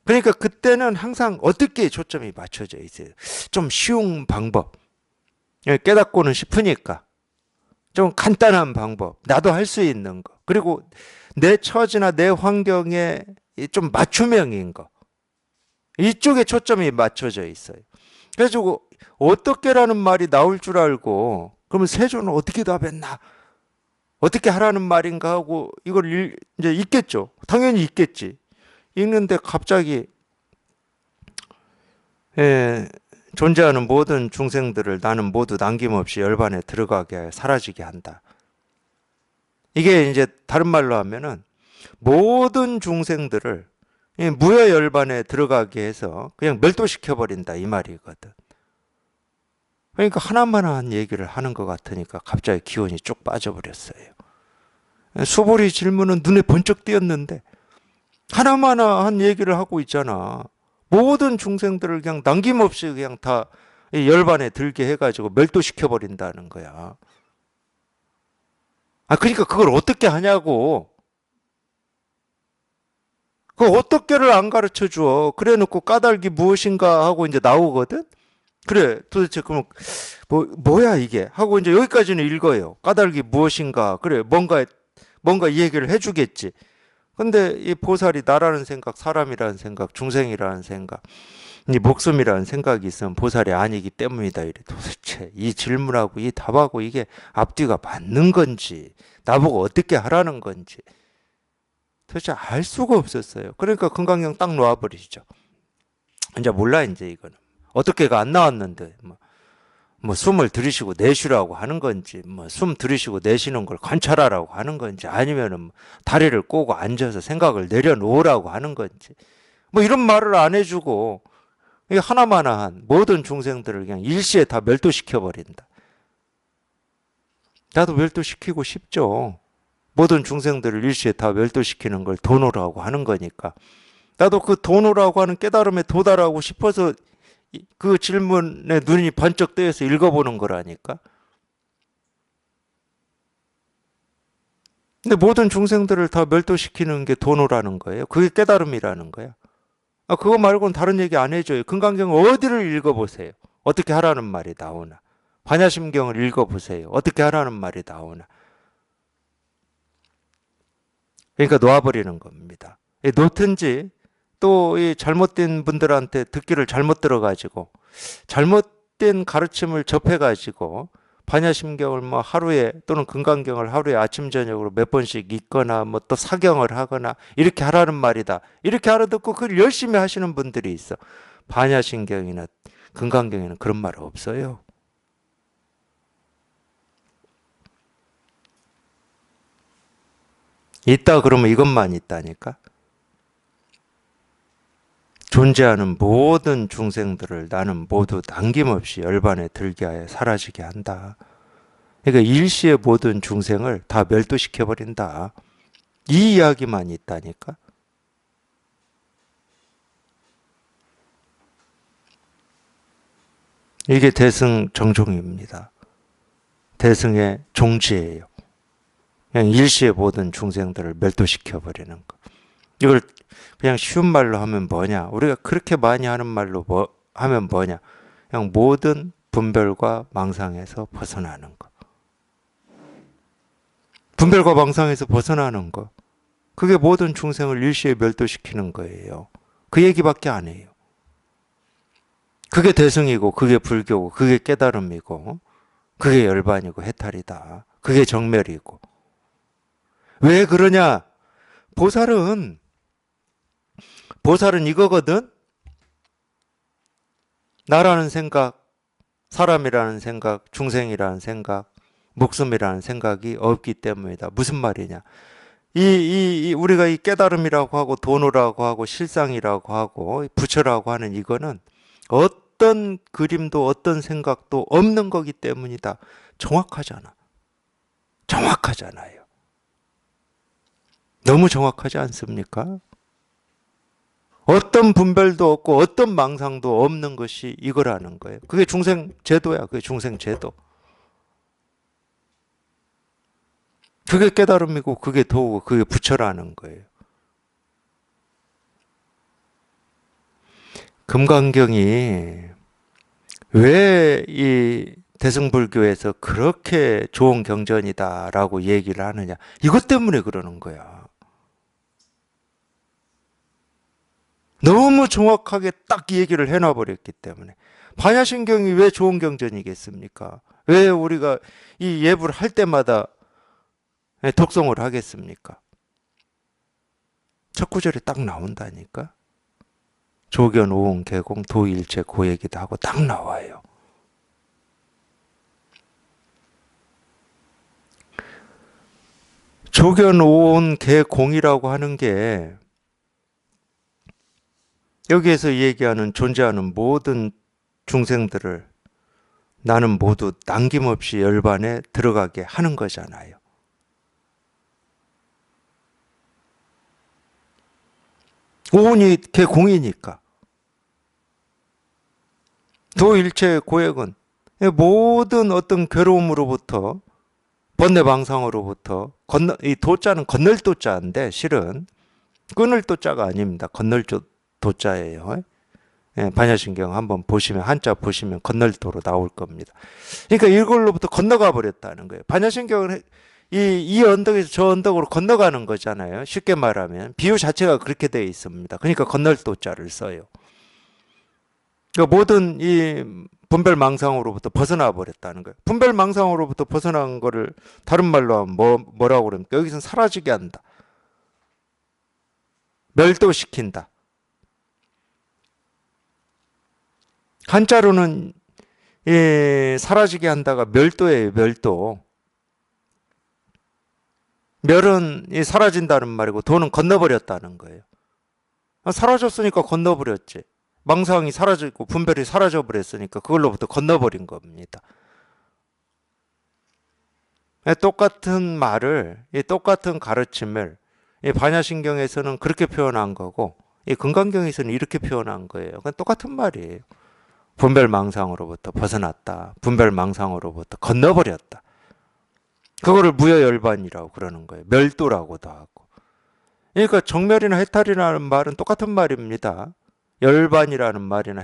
그러니까 그때는 항상 어떻게 초점이 맞춰져 있어요. 좀 쉬운 방법. 깨닫고는 싶으니까. 좀 간단한 방법. 나도 할 수 있는 거. 그리고 내 처지나 내 환경에 좀 맞춤형인 거. 이쪽에 초점이 맞춰져 있어요. 그래가지고 어떻게라는 말이 나올 줄 알고 그러면 세조는 어떻게 답했나? 어떻게 하라는 말인가 하고 이걸 이제 읽겠죠. 당연히 읽겠지. 읽는데 갑자기 존재하는 모든 중생들을 나는 모두 남김없이 열반에 들어가게 하여 사라지게 한다. 이게 이제 다른 말로 하면은 모든 중생들을 무여열반에 들어가게 해서 그냥 멸도시켜 버린다 이 말이거든. 그러니까 하나만한 얘기를 하는 것 같으니까 갑자기 기운이 쭉 빠져버렸어요. 수보리 질문은 눈에 번쩍 띄었는데 하나만한 얘기를 하고 있잖아. 모든 중생들을 그냥 남김없이 그냥 다 열반에 들게 해가지고 멸도시켜 버린다는 거야. 그러니까 그걸 어떻게 하냐고. 그 어떻게를 안 가르쳐 줘. 그래 놓고 까닭이 무엇인가 하고 이제 나오거든. 그래, 도대체 그럼 뭐야 이게 하고 이제 여기까지는 읽어요. 까닭이 무엇인가. 그래, 뭔가 이 얘기를 해주겠지. 근데 이 보살이 나라는 생각, 사람이라는 생각, 중생이라는 생각, 이 목숨이라는 생각이 있으면 보살이 아니기 때문이다. 이래. 도대체 이 질문하고 이 답하고 이게 앞뒤가 맞는 건지, 나보고 어떻게 하라는 건지 도대체 알 수가 없었어요. 그러니까 금강경 딱 놓아버리죠. 이제 몰라 이제 이거는 어떻게가 안 나왔는데 뭐 숨을 들이쉬고 내쉬라고 하는 건지, 뭐 숨 들이쉬고 내쉬는 걸 관찰하라고 하는 건지, 아니면은 다리를 꼬고 앉아서 생각을 내려놓으라고 하는 건지, 뭐 이런 말을 안 해주고 하나만한 모든 중생들을 그냥 일시에 다 멸도시켜 버린다. 나도 멸도시키고 싶죠. 모든 중생들을 일시에 다 멸도시키는 걸 도노라고 하는 거니까. 나도 그 도노라고 하는 깨달음에 도달하고 싶어서 그 질문에 눈이 번쩍 뜨여서 읽어보는 거라니까. 근데 모든 중생들을 다 멸도시키는 게 도노라는 거예요. 그게 깨달음이라는 거야. 그거 말고는 다른 얘기 안 해줘요. 금강경 어디를 읽어보세요. 어떻게 하라는 말이 나오나. 반야심경을 읽어보세요. 어떻게 하라는 말이 나오나. 그러니까 놓아버리는 겁니다. 놓든지 또 이 잘못된 분들한테 듣기를 잘못 들어가지고 잘못된 가르침을 접해가지고 반야심경을 뭐 하루에 또는 금강경을 하루에 아침 저녁으로 몇 번씩 읽거나 뭐 또 사경을 하거나 이렇게 하라는 말이다. 이렇게 알아듣고 그걸 열심히 하시는 분들이 있어. 반야심경이나 금강경에는 그런 말 없어요. 있다 그러면 이것만 있다니까. 존재하는 모든 중생들을 나는 모두 남김없이 열반에 들게 하여 사라지게 한다. 그러니까 일시에 모든 중생을 다 멸도시켜버린다. 이 이야기만 있다니까. 이게 대승 정종입니다. 대승의 종지예요. 그냥 일시에 모든 중생들을 멸도시켜버리는 거. 이걸 그냥 쉬운 말로 하면 뭐냐? 우리가 그렇게 많이 하는 말로 하면 뭐냐? 그냥 모든 분별과 망상에서 벗어나는 거. 분별과 망상에서 벗어나는 거. 그게 모든 중생을 일시에 멸도시키는 거예요. 그 얘기밖에 안 해요. 그게 대승이고, 그게 불교고, 그게 깨달음이고, 그게 열반이고 해탈이다. 그게 정멸이고. 왜 그러냐? 보살은 이거거든. 나라는 생각, 사람이라는 생각, 중생이라는 생각, 목숨이라는 생각이 없기 때문이다. 무슨 말이냐? 우리가 이 깨달음이라고 하고 돈이라고 하고 실상이라고 하고 부처라고 하는 이거는 어떤 그림도 어떤 생각도 없는 거기 때문이다. 정확하잖아. 정확하잖아요. 너무 정확하지 않습니까? 어떤 분별도 없고 어떤 망상도 없는 것이 이거라는 거예요. 그게 중생 제도야. 그게 중생 제도. 그게 깨달음이고 그게 도고 그게 부처라는 거예요. 금강경이 왜 이 대승불교에서 그렇게 좋은 경전이다라고 얘기를 하느냐. 이것 때문에 그러는 거야. 너무 정확하게 딱 얘기를 해놔버렸기 때문에. 반야심경이 왜 좋은 경전이겠습니까? 왜 우리가 이 예불 할 때마다 독송을 하겠습니까? 첫 구절에 딱 나온다니까. 조견, 오응, 개공, 도일체, 고얘기도 하고 딱 나와요. 조견, 오응, 개공이라고 하는 게 여기에서 얘기하는 존재하는 모든 중생들을 나는 모두 남김없이 열반에 들어가게 하는 거잖아요. 오운이 개공이니까. 도일체 고액은 모든 어떤 괴로움으로부터 번뇌방상으로부터 이 도자는 건널 도자인데 실은 끊을 도자가 아닙니다. 건널 도자예요. 반야심경 한번 보시면 한자 보시면 건널도로 나올 겁니다. 그러니까 이걸로부터 건너가 버렸다는 거예요. 반야심경은 이 언덕에서 저 언덕으로 건너가는 거잖아요. 쉽게 말하면 비유 자체가 그렇게 되어 있습니다. 그러니까 건널도자를 써요. 그러니까 모든 이 분별망상으로부터 벗어나 버렸다는 거예요. 분별망상으로부터 벗어난 거를 다른 말로 하면 뭐라고 그럽니까? 여기서는 사라지게 한다. 멸도시킨다. 한자로는 사라지게 한다가 멸도예요. 멸도. 멸은 사라진다는 말이고 도는 건너버렸다는 거예요. 사라졌으니까 건너버렸지. 망상이 사라지고 분별이 사라져버렸으니까 그걸로부터 건너버린 겁니다. 똑같은 말을, 똑같은 가르침을 반야심경에서는 그렇게 표현한 거고 금강경에서는 이렇게 표현한 거예요. 똑같은 말이에요. 분별망상으로부터 벗어났다. 분별망상으로부터 건너버렸다. 그거를 무여열반이라고 그러는 거예요. 멸도라고도 하고. 그러니까 정멸이나 해탈이라는 말은 똑같은 말입니다. 열반이라는 말이나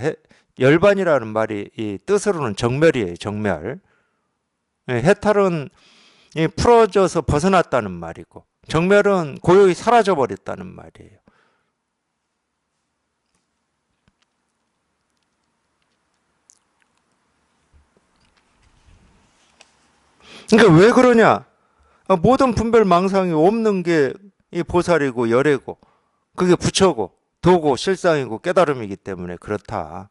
열반이라는 말이 이 뜻으로는 정멸이에요. 정멸. 해탈은 풀어져서 벗어났다는 말이고 정멸은 고요히 사라져 버렸다는 말이에요. 그러니까 왜 그러냐? 모든 분별 망상이 없는 게 이 보살이고 열애고 그게 부처고 도고 실상이고 깨달음이기 때문에 그렇다.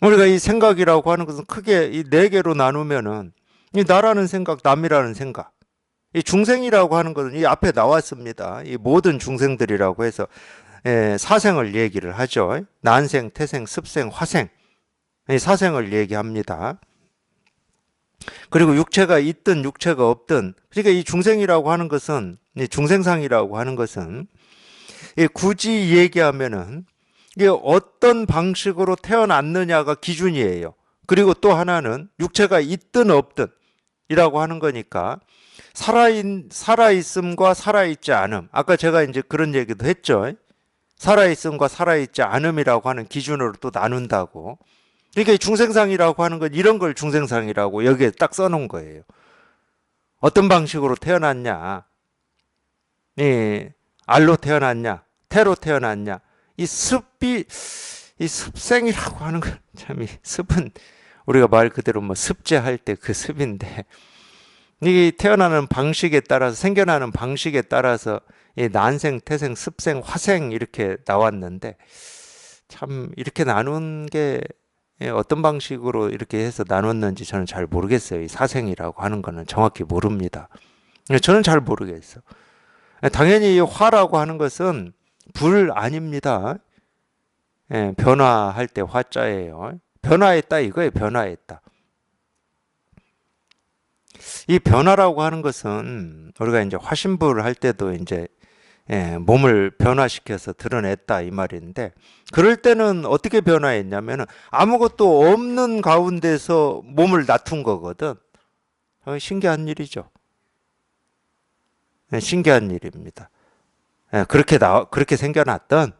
우리가 이 생각이라고 하는 것은 크게 이 네 개로 나누면은 이 나라는 생각, 남이라는 생각, 이 중생이라고 하는 것은 이 앞에 나왔습니다. 이 모든 중생들이라고 해서 사생을 얘기를 하죠. 난생, 태생, 습생, 화생, 이 사생을 얘기합니다. 그리고 육체가 있든 육체가 없든, 그러니까 이 중생이라고 하는 것은, 이 중생상이라고 하는 것은 굳이 얘기하면은 이게 어떤 방식으로 태어났느냐가 기준이에요. 그리고 또 하나는 육체가 있든 없든 이라고 하는 거니까 살아있음과 살아있지 않음. 아까 제가 이제 그런 얘기도 했죠. 살아있음과 살아있지 않음이라고 하는 기준으로 또 나눈다고. 그러니까 이 중생상이라고 하는 건 이런 걸 중생상이라고 여기에 딱 써놓은 거예요. 어떤 방식으로 태어났냐. 알로 태어났냐. 태로 태어났냐. 이 습생이라고 하는 건 참, 이 습은 우리가 말 그대로 뭐 습제할 때 그 습인데, 이 태어나는 방식에 따라서, 생겨나는 방식에 따라서 이 난생, 태생, 습생, 화생 이렇게 나왔는데, 참 이렇게 나눈 게 어떤 방식으로 이렇게 해서 나눴는지 저는 잘 모르겠어요. 이 사생이라고 하는 거는 정확히 모릅니다. 저는 잘 모르겠어. 당연히 이 화라고 하는 것은 불 아닙니다. 변화할 때 화자예요. 변화했다 이거예요. 변화했다. 이 변화라고 하는 것은 우리가 이제 화신부를 할 때도 이제 몸을 변화시켜서 드러냈다 이 말인데, 그럴 때는 어떻게 변화했냐면 아무것도 없는 가운데서 몸을 낮춘 거거든. 신기한 일이죠. 신기한 일입니다. 그렇게 생겨났던,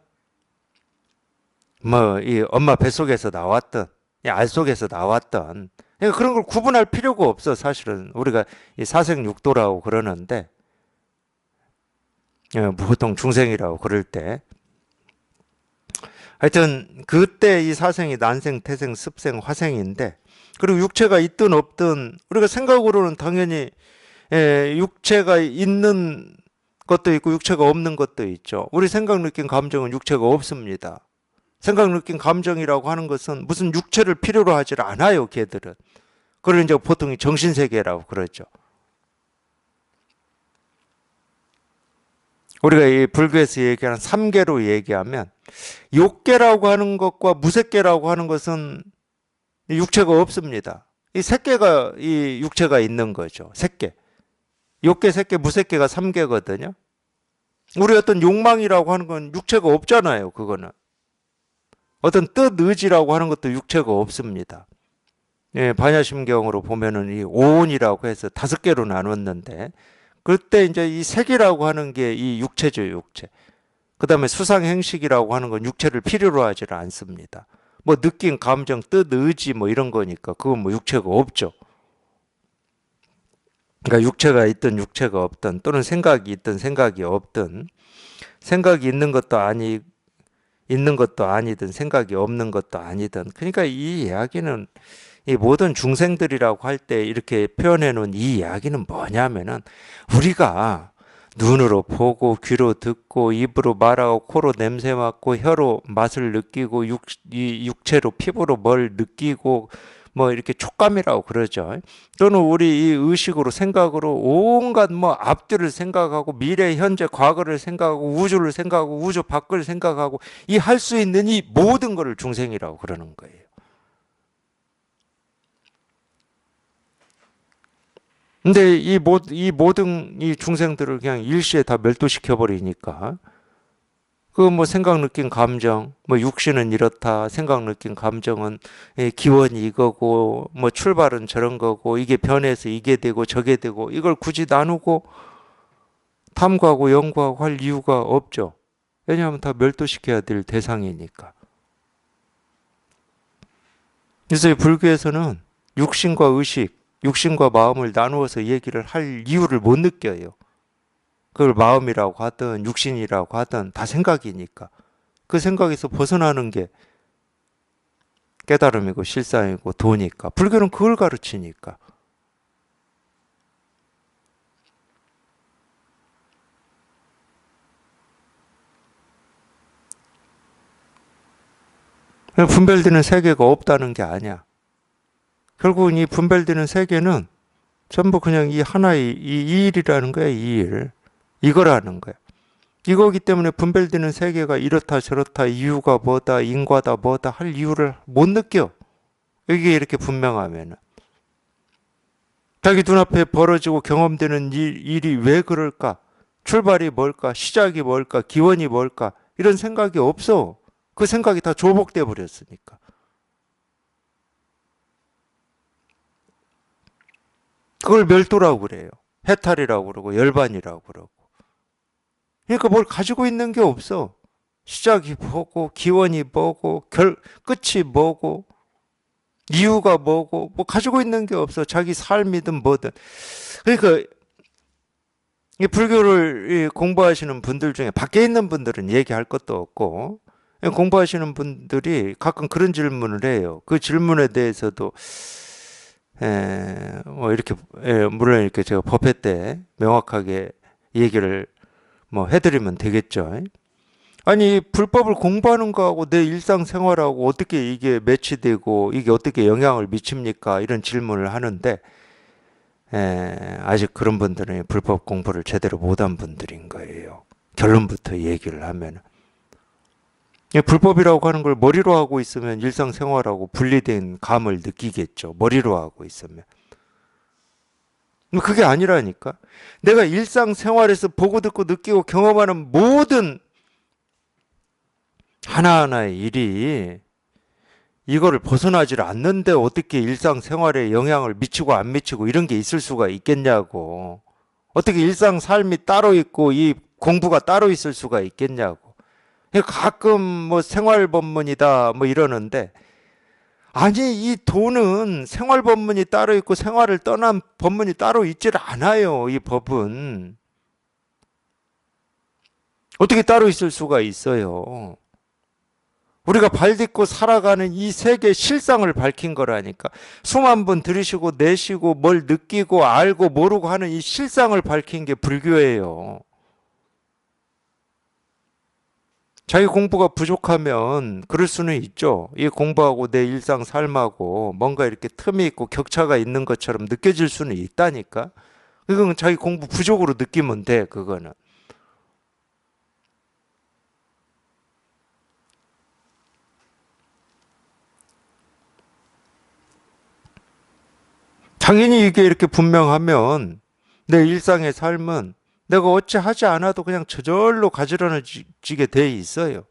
뭐 이 엄마 뱃속에서 나왔던, 이 알 속에서 나왔던, 그러니까 그런 걸 구분할 필요가 없어. 사실은 우리가 이 사생육도라고 그러는데, 보통 중생이라고 그럴 때, 하여튼 그때 이 사생이 난생, 태생, 습생, 화생인데, 그리고 육체가 있든 없든 우리가 생각으로는 당연히 육체가 있는 것도 있고 육체가 없는 것도 있죠. 우리 생각, 느낀, 감정은 육체가 없습니다. 생각, 느낀, 감정이라고 하는 것은 무슨 육체를 필요로 하질 않아요, 걔들은. 그걸 이제 보통 정신세계라고 그러죠. 우리가 이 불교에서 얘기하는 삼계로 얘기하면, 욕계라고 하는 것과 무색계라고 하는 것은 육체가 없습니다. 이 색계가 이 육체가 있는 거죠. 색계. 욕계, 색계, 무색계가 삼계거든요. 우리 어떤 욕망이라고 하는 건 육체가 없잖아요. 그거는. 어떤 뜻, 의지라고 하는 것도 육체가 없습니다. 반야심경으로 보면은 이 오온이라고 해서 5개로 나눴는데, 그때 이제 이 색이라고 하는 게 이 육체죠, 육체. 그 다음에 수상행식이라고 하는 건 육체를 필요로 하지 않습니다. 뭐 느낌, 감정, 뜻, 의지 뭐 이런 거니까 그건 뭐 육체가 없죠. 그러니까 육체가 있든 육체가 없든, 또는 생각이 있든 생각이 없든, 생각이 있는 것도 아니든 생각이 없는 것도 아니든, 그러니까 이 이야기는, 이 모든 중생들이라고 할 때 이렇게 표현해 놓은 이 이야기는 뭐냐면은, 우리가 눈으로 보고 귀로 듣고 입으로 말하고 코로 냄새 맡고 혀로 맛을 느끼고 이 육체로 피부로 뭘 느끼고 뭐 이렇게 촉감이라고 그러죠. 또는 우리 이 의식으로, 생각으로 온갖 뭐 앞뒤를 생각하고 미래, 현재, 과거를 생각하고 우주를 생각하고 우주 밖을 생각하고, 이 할 수 있는 이 모든 것을 중생이라고 그러는 거예요. 근데 이 모든 이 중생들을 그냥 일시에 다 멸도시켜 버리니까, 그 뭐 생각, 느낀, 감정, 뭐 육신은 이렇다, 생각, 느낀, 감정은 기원이 이거고, 뭐 출발은 저런 거고, 이게 변해서 이게 되고 저게 되고, 이걸 굳이 나누고 탐구하고 연구하고 할 이유가 없죠. 왜냐하면 다 멸도시켜야 될 대상이니까. 그래서 이 불교에서는 육신과 의식, 육신과 마음을 나누어서 얘기를 할 이유를 못 느껴요. 그걸 마음이라고 하든 육신이라고 하든 다 생각이니까. 그 생각에서 벗어나는 게 깨달음이고 실상이고 도니까. 불교는 그걸 가르치니까. 분별되는 세계가 없다는 게 아니야. 결국은 이 분별되는 세계는 전부 그냥 이 하나의 이 일이라는 거야, 이 일. 이거라는 거야. 이거기 때문에 분별되는 세계가 이렇다 저렇다, 이유가 뭐다, 인과다 뭐다 할 이유를 못 느껴. 이게 이렇게 분명하면은. 자기 눈앞에 벌어지고 경험되는 일이 왜 그럴까? 출발이 뭘까? 시작이 뭘까? 기원이 뭘까? 이런 생각이 없어. 그 생각이 다 조복돼 버렸으니까. 그걸 멸도라고 그래요. 해탈이라고 그러고 열반이라고 그러고. 그러니까 뭘 가지고 있는 게 없어. 시작이 뭐고, 기원이 뭐고, 끝이 뭐고, 이유가 뭐고, 뭐 가지고 있는 게 없어. 자기 삶이든 뭐든. 그러니까 이 불교를 공부하시는 분들 중에 밖에 있는 분들은 얘기할 것도 없고, 공부하시는 분들이 가끔 그런 질문을 해요. 그 질문에 대해서도 뭐 이렇게 물론 이렇게 제가 법회 때 명확하게 얘기를 뭐 해드리면 되겠죠. 아니 불법을 공부하는 거하고 내 일상생활하고 어떻게 이게 매치되고 이게 어떻게 영향을 미칩니까? 이런 질문을 하는데 아직 그런 분들은 불법 공부를 제대로 못한 분들인 거예요. 결론부터 얘기를 하면 불법이라고 하는 걸 머리로 하고 있으면 일상생활하고 분리된 감을 느끼겠죠. 머리로 하고 있으면. 그게 아니라니까. 내가 일상생활에서 보고 듣고 느끼고 경험하는 모든 하나하나의 일이 이거를 벗어나질 않는데 어떻게 일상생활에 영향을 미치고 안 미치고 이런 게 있을 수가 있겠냐고. 어떻게 일상 삶이 따로 있고 이 공부가 따로 있을 수가 있겠냐고. 가끔 뭐 생활법문이다 뭐 이러는데 아니 이 돈은 생활법문이 따로 있고 생활을 떠난 법문이 따로 있질 않아요. 이 법은. 어떻게 따로 있을 수가 있어요. 우리가 발 딛고 살아가는 이 세계 실상을 밝힌 거라니까. 숨 한 번 들이쉬고 내쉬고 뭘 느끼고 알고 모르고 하는 이 실상을 밝힌 게 불교예요. 자기 공부가 부족하면 그럴 수는 있죠. 이 공부하고 내 일상 삶하고 뭔가 이렇게 틈이 있고 격차가 있는 것처럼 느껴질 수는 있다니까. 그건 자기 공부 부족으로 느끼면 돼, 그거는. 당연히 이게 이렇게 분명하면 내 일상의 삶은 내가 어찌 하지 않아도 그냥 저절로 가지런해지게 돼 있어요.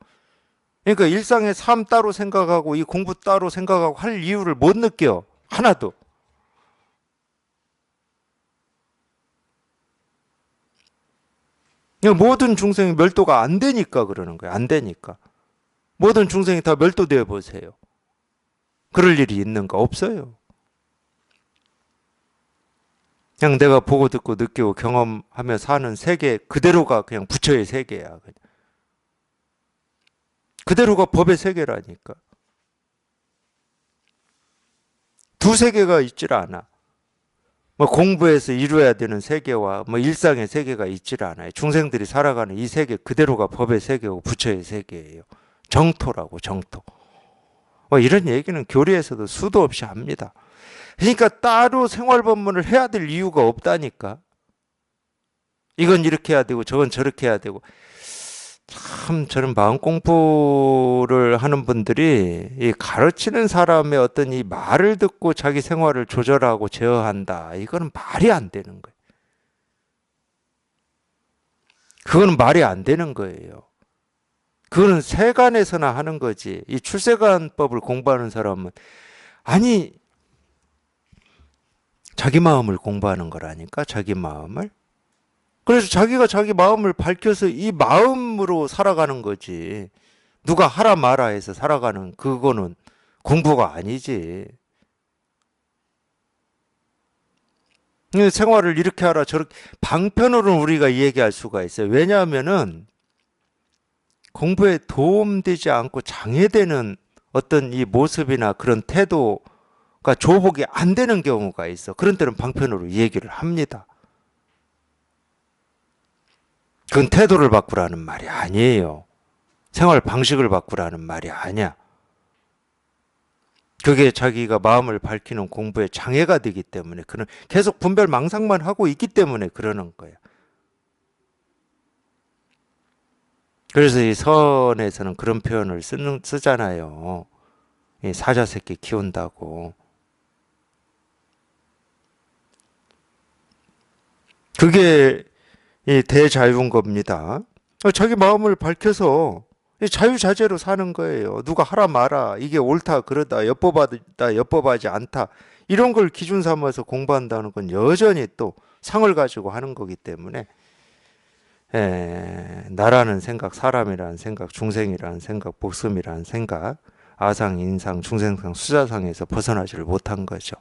그러니까 일상의 삶 따로 생각하고 이 공부 따로 생각하고 할 이유를 못 느껴. 하나도. 그러니까 모든 중생이 멸도가 안 되니까 그러는 거예요. 안 되니까. 모든 중생이 다 멸도되어 보세요. 그럴 일이 있는가? 없어요. 그냥 내가 보고 듣고 느끼고 경험하며 사는 세계 그대로가 그냥 부처의 세계야. 그냥. 그대로가 법의 세계라니까. 두 세계가 있질 않아. 뭐 공부해서 이루어야 되는 세계와 뭐 일상의 세계가 있질 않아요. 중생들이 살아가는 이 세계 그대로가 법의 세계고 부처의 세계예요. 정토라고 정토. 뭐 이런 얘기는 교리에서도 수도 없이 합니다. 그러니까 따로 생활법문을 해야 될 이유가 없다니까. 이건 이렇게 해야 되고 저건 저렇게 해야 되고. 참 저는 마음 공부를 하는 분들이 이 가르치는 사람의 어떤 이 말을 듣고 자기 생활을 조절하고 제어한다. 이거는 말이 안 되는 거예요. 그거는 말이 안 되는 거예요. 그거는 세간에서나 하는 거지. 이 출세간법을 공부하는 사람은 아니 자기 마음을 공부하는 거라니까. 자기 마음을. 그래서 자기가 자기 마음을 밝혀서 이 마음으로 살아가는 거지. 누가 하라 마라 해서 살아가는 그거는 공부가 아니지. 생활을 이렇게 하라 저렇게 방편으로는 우리가 얘기할 수가 있어요. 왜냐하면은 공부에 도움되지 않고 장애되는 어떤 이 모습이나 그런 태도가 조복이 안 되는 경우가 있어. 그런 때는 방편으로 얘기를 합니다. 그건 태도를 바꾸라는 말이 아니에요. 생활 방식을 바꾸라는 말이 아니야. 그게 자기가 마음을 밝히는 공부에 장애가 되기 때문에 그는 계속 분별 망상만 하고 있기 때문에 그러는 거야. 그래서 이 선에서는 그런 표현을 쓰잖아요. 이 사자 새끼 키운다고. 그게 이 대자유인 겁니다. 자기 마음을 밝혀서 자유자재로 사는 거예요. 누가 하라 마라 이게 옳다 그러다 엿법하다 엿법하지 않다 이런 걸 기준 삼아서 공부한다는 건 여전히 또 상을 가지고 하는 거기 때문에 나라는 생각, 사람이라는 생각, 중생이라는 생각, 목숨이라는 생각, 아상, 인상, 중생상, 수자상에서 벗어나지를 못한 거죠.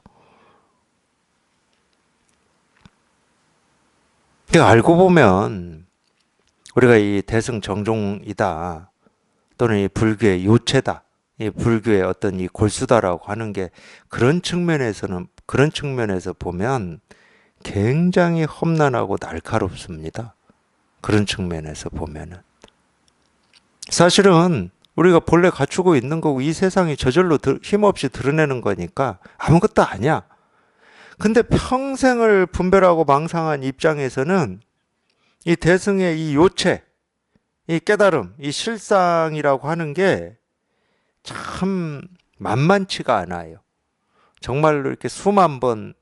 알고 보면 우리가 이 대승정종이다 또는 이 불교의 요체다 이 불교의 어떤 이 골수다라고 하는 게 그런 측면에서는 그런 측면에서 보면 굉장히 험난하고 날카롭습니다. 그런 측면에서 보면은. 사실은 우리가 본래 갖추고 있는 거고 이 세상이 저절로 힘없이 드러내는 거니까 아무것도 아니야. 근데 평생을 분별하고 망상한 입장에서는 이 대승의 이 요체, 이 깨달음, 이 실상이라고 하는 게 참 만만치가 않아요. 정말로 이렇게 수만 번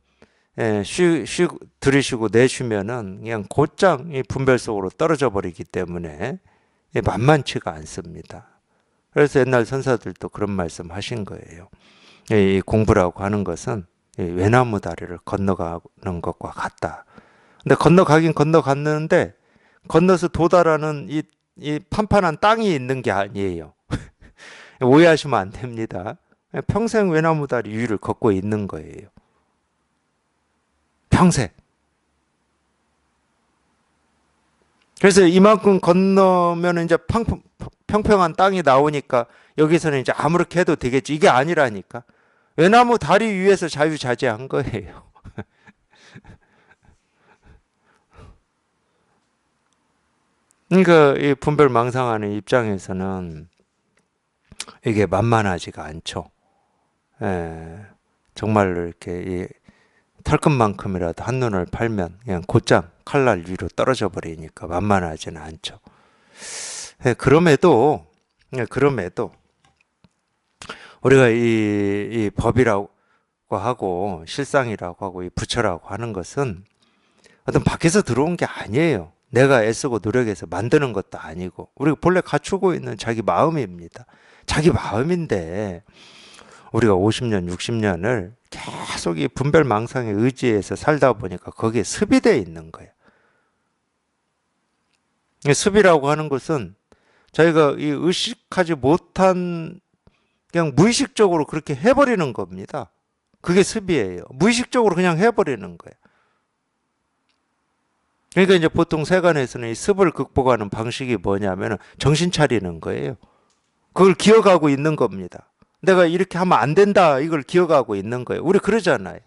들이쉬고 내쉬면은 그냥 곧장 이 분별 속으로 떨어져 버리기 때문에 만만치가 않습니다. 그래서 옛날 선사들도 그런 말씀 하신 거예요. 이 공부라고 하는 것은 외나무 다리를 건너가는 것과 같다. 근데 건너가긴 건너갔는데 건너서 도달하는 이 판판한 땅이 있는 게 아니에요. 오해하시면 안 됩니다. 평생 외나무 다리 위를 걷고 있는 거예요. 평생. 그래서 이만큼 건너면 이제 평평한 땅이 나오니까 여기서는 이제 아무렇게 해도 되겠지. 이게 아니라니까. 외나무 다리 위에서 자유자재한 거예요. 그러니까 이 분별망상하는 입장에서는 이게 만만하지가 않죠. 정말로 이렇게 이 털끝만큼이라도 한눈을 팔면 그냥 곧장 칼날 위로 떨어져 버리니까 만만하지는 않죠. 그럼에도 우리가 이 법이라고 하고 실상이라고 하고 이 부처라고 하는 것은 어떤 밖에서 들어온 게 아니에요. 내가 애쓰고 노력해서 만드는 것도 아니고 우리가 본래 갖추고 있는 자기 마음입니다. 자기 마음인데 우리가 50년, 60년을 계속 이 분별망상에 의지해서 살다 보니까 거기에 습이되어 있는 거예요. 습이라고 하는 것은 저희가 이 의식하지 못한 그냥 무의식적으로 그렇게 해버리는 겁니다. 그게 습이에요. 무의식적으로 그냥 해버리는 거예요. 그러니까 이제 보통 세간에서는 이 습을 극복하는 방식이 뭐냐면 정신 차리는 거예요. 그걸 기억하고 있는 겁니다. 내가 이렇게 하면 안 된다 이걸 기억하고 있는 거예요. 우리 그러잖아요.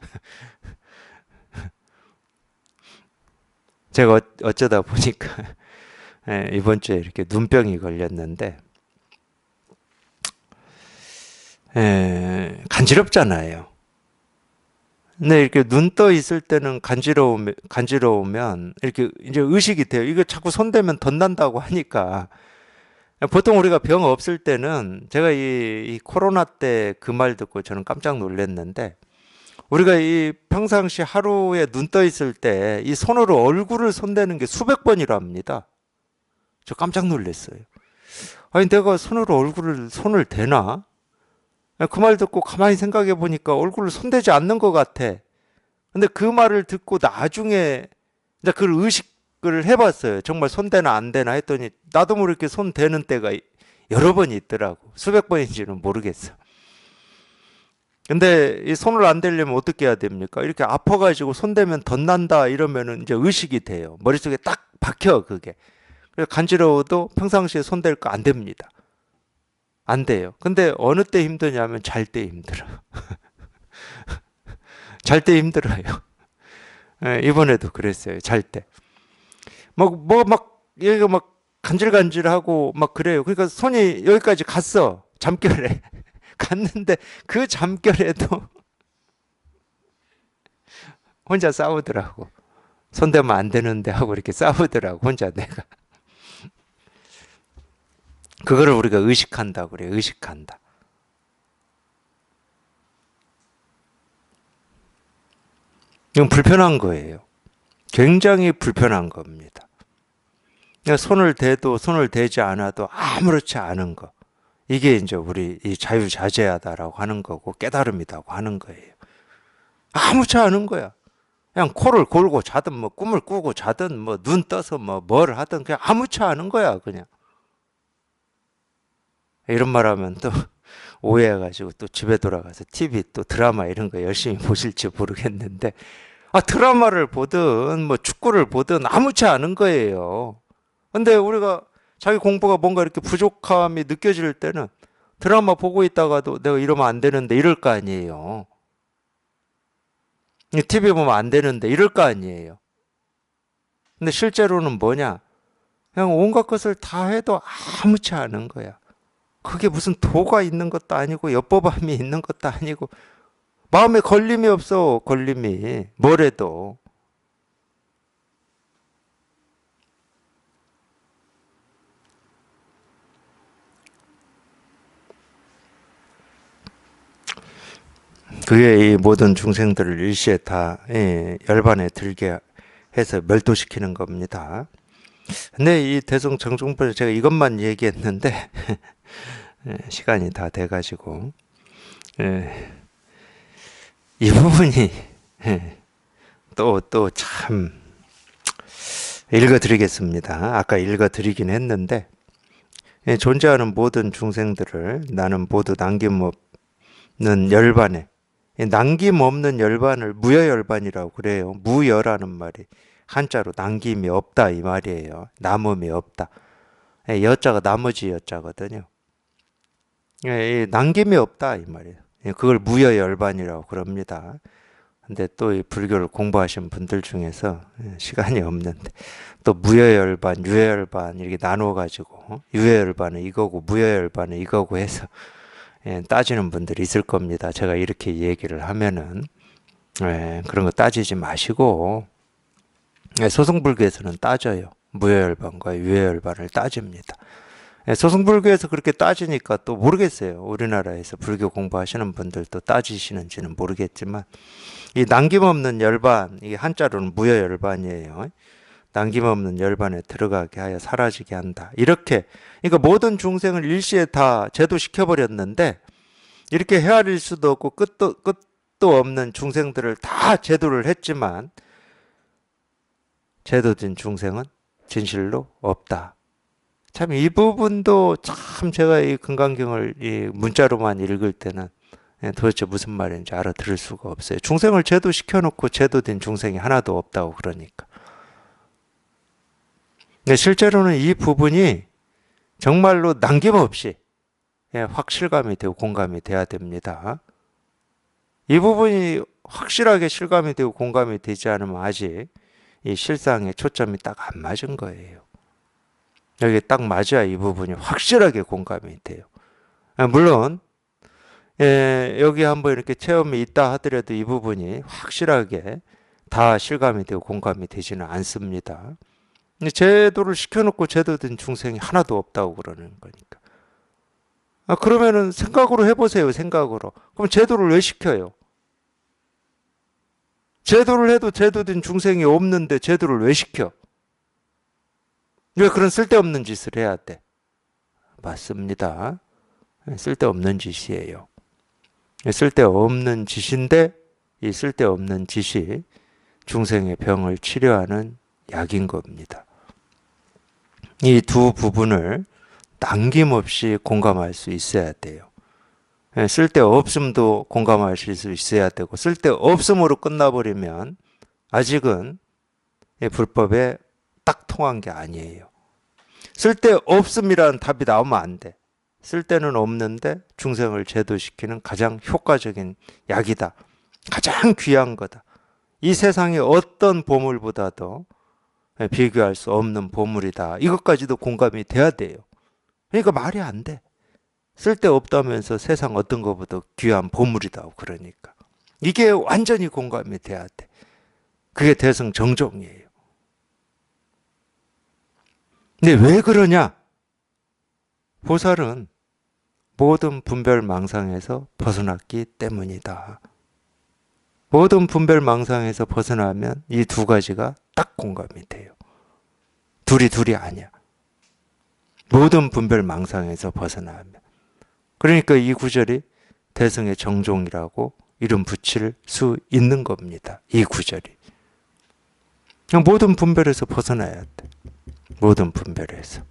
제가 어쩌다 보니까 이번 주에 이렇게 눈병이 걸렸는데 간지럽잖아요. 근데 이렇게 눈 떠 있을 때는 간지러우면 이렇게 이제 의식이 돼요. 이거 자꾸 손대면 덧난다고 하니까 보통 우리가 병 없을 때는 제가 이 코로나 때 그 말 듣고 저는 깜짝 놀랐는데 우리가 이 평상시 하루에 눈 떠 있을 때 이 손으로 얼굴을 손대는 게 수백 번이랍니다. 저 깜짝 놀랐어요. 아니 내가 손으로 손을 대나? 그 말 듣고 가만히 생각해 보니까 얼굴을 손대지 않는 것 같아. 근데 그 말을 듣고 나중에 이제 그걸 의식을 해봤어요. 정말 손대나 안 되나 했더니 나도 모르게 손 대는 때가 여러 번이 있더라고. 수백 번인지는 모르겠어. 근데 이 손을 안 대려면 어떻게 해야 됩니까? 이렇게 아파가지고 손 대면 덧난다 이러면은 이제 의식이 돼요. 머릿속에 딱 박혀 그게. 그래서 간지러워도 평상시에 손 댈 거 안 됩니다. 안 돼요. 근데 어느 때 힘드냐면 잘 때 힘들어. 잘 때 힘들어요. 이번에도 그랬어요. 잘 때. 얘가 막 간질간질하고 막 그래요. 그러니까 손이 여기까지 갔어. 잠결에. 갔는데 그 잠결에도 혼자 싸우더라고. 손대면 안 되는데 하고 이렇게 싸우더라고. 혼자 내가. 그거를 우리가 의식한다고 그래요. 의식한다. 이건 불편한 거예요. 굉장히 불편한 겁니다. 그러니까 손을 대도 손을 대지 않아도 아무렇지 않은 거. 이게 이제 우리 이 자유자재하다라고 하는 거고 깨달음이라고 하는 거예요. 아무렇지 않은 거야. 그냥 코를 골고 자든 뭐 꿈을 꾸고 자든 뭐 눈 떠서 뭐 뭘 하든 그냥 아무렇지 않은 거야 그냥. 이런 말 하면 또 오해해가지고 또 집에 돌아가서 TV 또 드라마 이런 거 열심히 보실지 모르겠는데 드라마를 보든 뭐 축구를 보든 아무렇지 않은 거예요. 근데 우리가 자기 공부가 뭔가 이렇게 부족함이 느껴질 때는 드라마 보고 있다가도 내가 이러면 안 되는데 이럴 거 아니에요. TV 보면 안 되는데 이럴 거 아니에요. 근데 실제로는 뭐냐? 그냥 온갖 것을 다 해도 아무렇지 않은 거야. 그게 무슨 도가 있는 것도 아니고 엽법함이 있는 것도 아니고 마음에 걸림이 없어. 걸림이 뭐래도. 그게 이 모든 중생들을 일시에 다 열반에 들게 해서 멸도시키는 겁니다. 근데 이 대성정중불 제가 이것만 얘기했는데 시간이 다 돼가지고 이 부분이 또 참 읽어드리겠습니다. 아까 읽어드리긴 했는데 존재하는 모든 중생들을 나는 모두 남김없는 열반에 남김없는 열반을 무여열반이라고 그래요. 무여라는 말이 한자로 남김이 없다 이 말이에요. 남음이 없다. 여자가 나머지 여자거든요. 남김이 없다 이 말이에요. 그걸 무여열반이라고 그럽니다. 근데 또 이 불교를 공부하신 분들 중에서 시간이 없는데 또 무여열반, 유여열반 이렇게 나누어 가지고 유여열반은 이거고 무여열반은 이거고 해서 따지는 분들이 있을 겁니다. 제가 이렇게 얘기를 하면은 그런 거 따지지 마시고 소승불교에서는 따져요. 무여열반과 유여열반을 따집니다. 소승불교에서 그렇게 따지니까 또 모르겠어요. 우리나라에서 불교 공부하시는 분들도 따지시는지는 모르겠지만 이 남김없는 열반, 이게 한자로는 무여열반이에요. 남김없는 열반에 들어가게 하여 사라지게 한다. 이렇게 그러니까 모든 중생을 일시에 다 제도시켜버렸는데 이렇게 헤아릴 수도 없고 끝도 없는 중생들을 다 제도를 했지만 제도된 중생은 진실로 없다. 참 이 부분도 참 제가 이 금강경을 이 문자로만 읽을 때는 도대체 무슨 말인지 알아들을 수가 없어요. 중생을 제도시켜놓고 제도된 중생이 하나도 없다고 그러니까. 근데 실제로는 이 부분이 정말로 남김없이 확실감이 되고 공감이 돼야 됩니다. 이 부분이 확실하게 실감이 되고 공감이 되지 않으면 아직 이 실상에 초점이 딱 안 맞은 거예요. 여기 딱 맞아야 이 부분이 확실하게 공감이 돼요. 물론 여기 한번 이렇게 체험이 있다 하더라도 이 부분이 확실하게 다 실감이 되고 공감이 되지는 않습니다. 제도를 시켜놓고 제도된 중생이 하나도 없다고 그러는 거니까. 그러면은 생각으로 해보세요. 생각으로. 그럼 제도를 왜 시켜요? 제도를 해도 제도된 중생이 없는데 제도를 왜 시켜? 왜 그런 쓸데없는 짓을 해야 돼? 맞습니다. 쓸데없는 짓이에요. 쓸데없는 짓인데 이 쓸데없는 짓이 중생의 병을 치료하는 약인 겁니다. 이 두 부분을 남김없이 공감할 수 있어야 돼요. 쓸데없음도 공감하실 수 있어야 되고 쓸데없음으로 끝나버리면 아직은 불법에 딱 통한 게 아니에요. 쓸데없음이라는 답이 나오면 안 돼. 쓸데는 없는데 중생을 제도시키는 가장 효과적인 약이다. 가장 귀한 거다. 이 세상의 어떤 보물보다도 비교할 수 없는 보물이다. 이것까지도 공감이 돼야 돼요. 그러니까 말이 안 돼. 쓸데없다면서 세상 어떤 것보다 귀한 보물이다. 그러니까. 이게 완전히 공감이 돼야 돼. 그게 대승정종이에요. 근데 왜 그러냐? 보살은 모든 분별망상에서 벗어났기 때문이다. 모든 분별망상에서 벗어나면 이 두 가지가 딱 공감이 돼요. 둘이 아니야. 모든 분별망상에서 벗어나면. 그러니까 이 구절이 대승의 정종이라고 이름 붙일 수 있는 겁니다. 이 구절이. 그냥 모든 분별에서 벗어나야 돼. 모든 분별에서.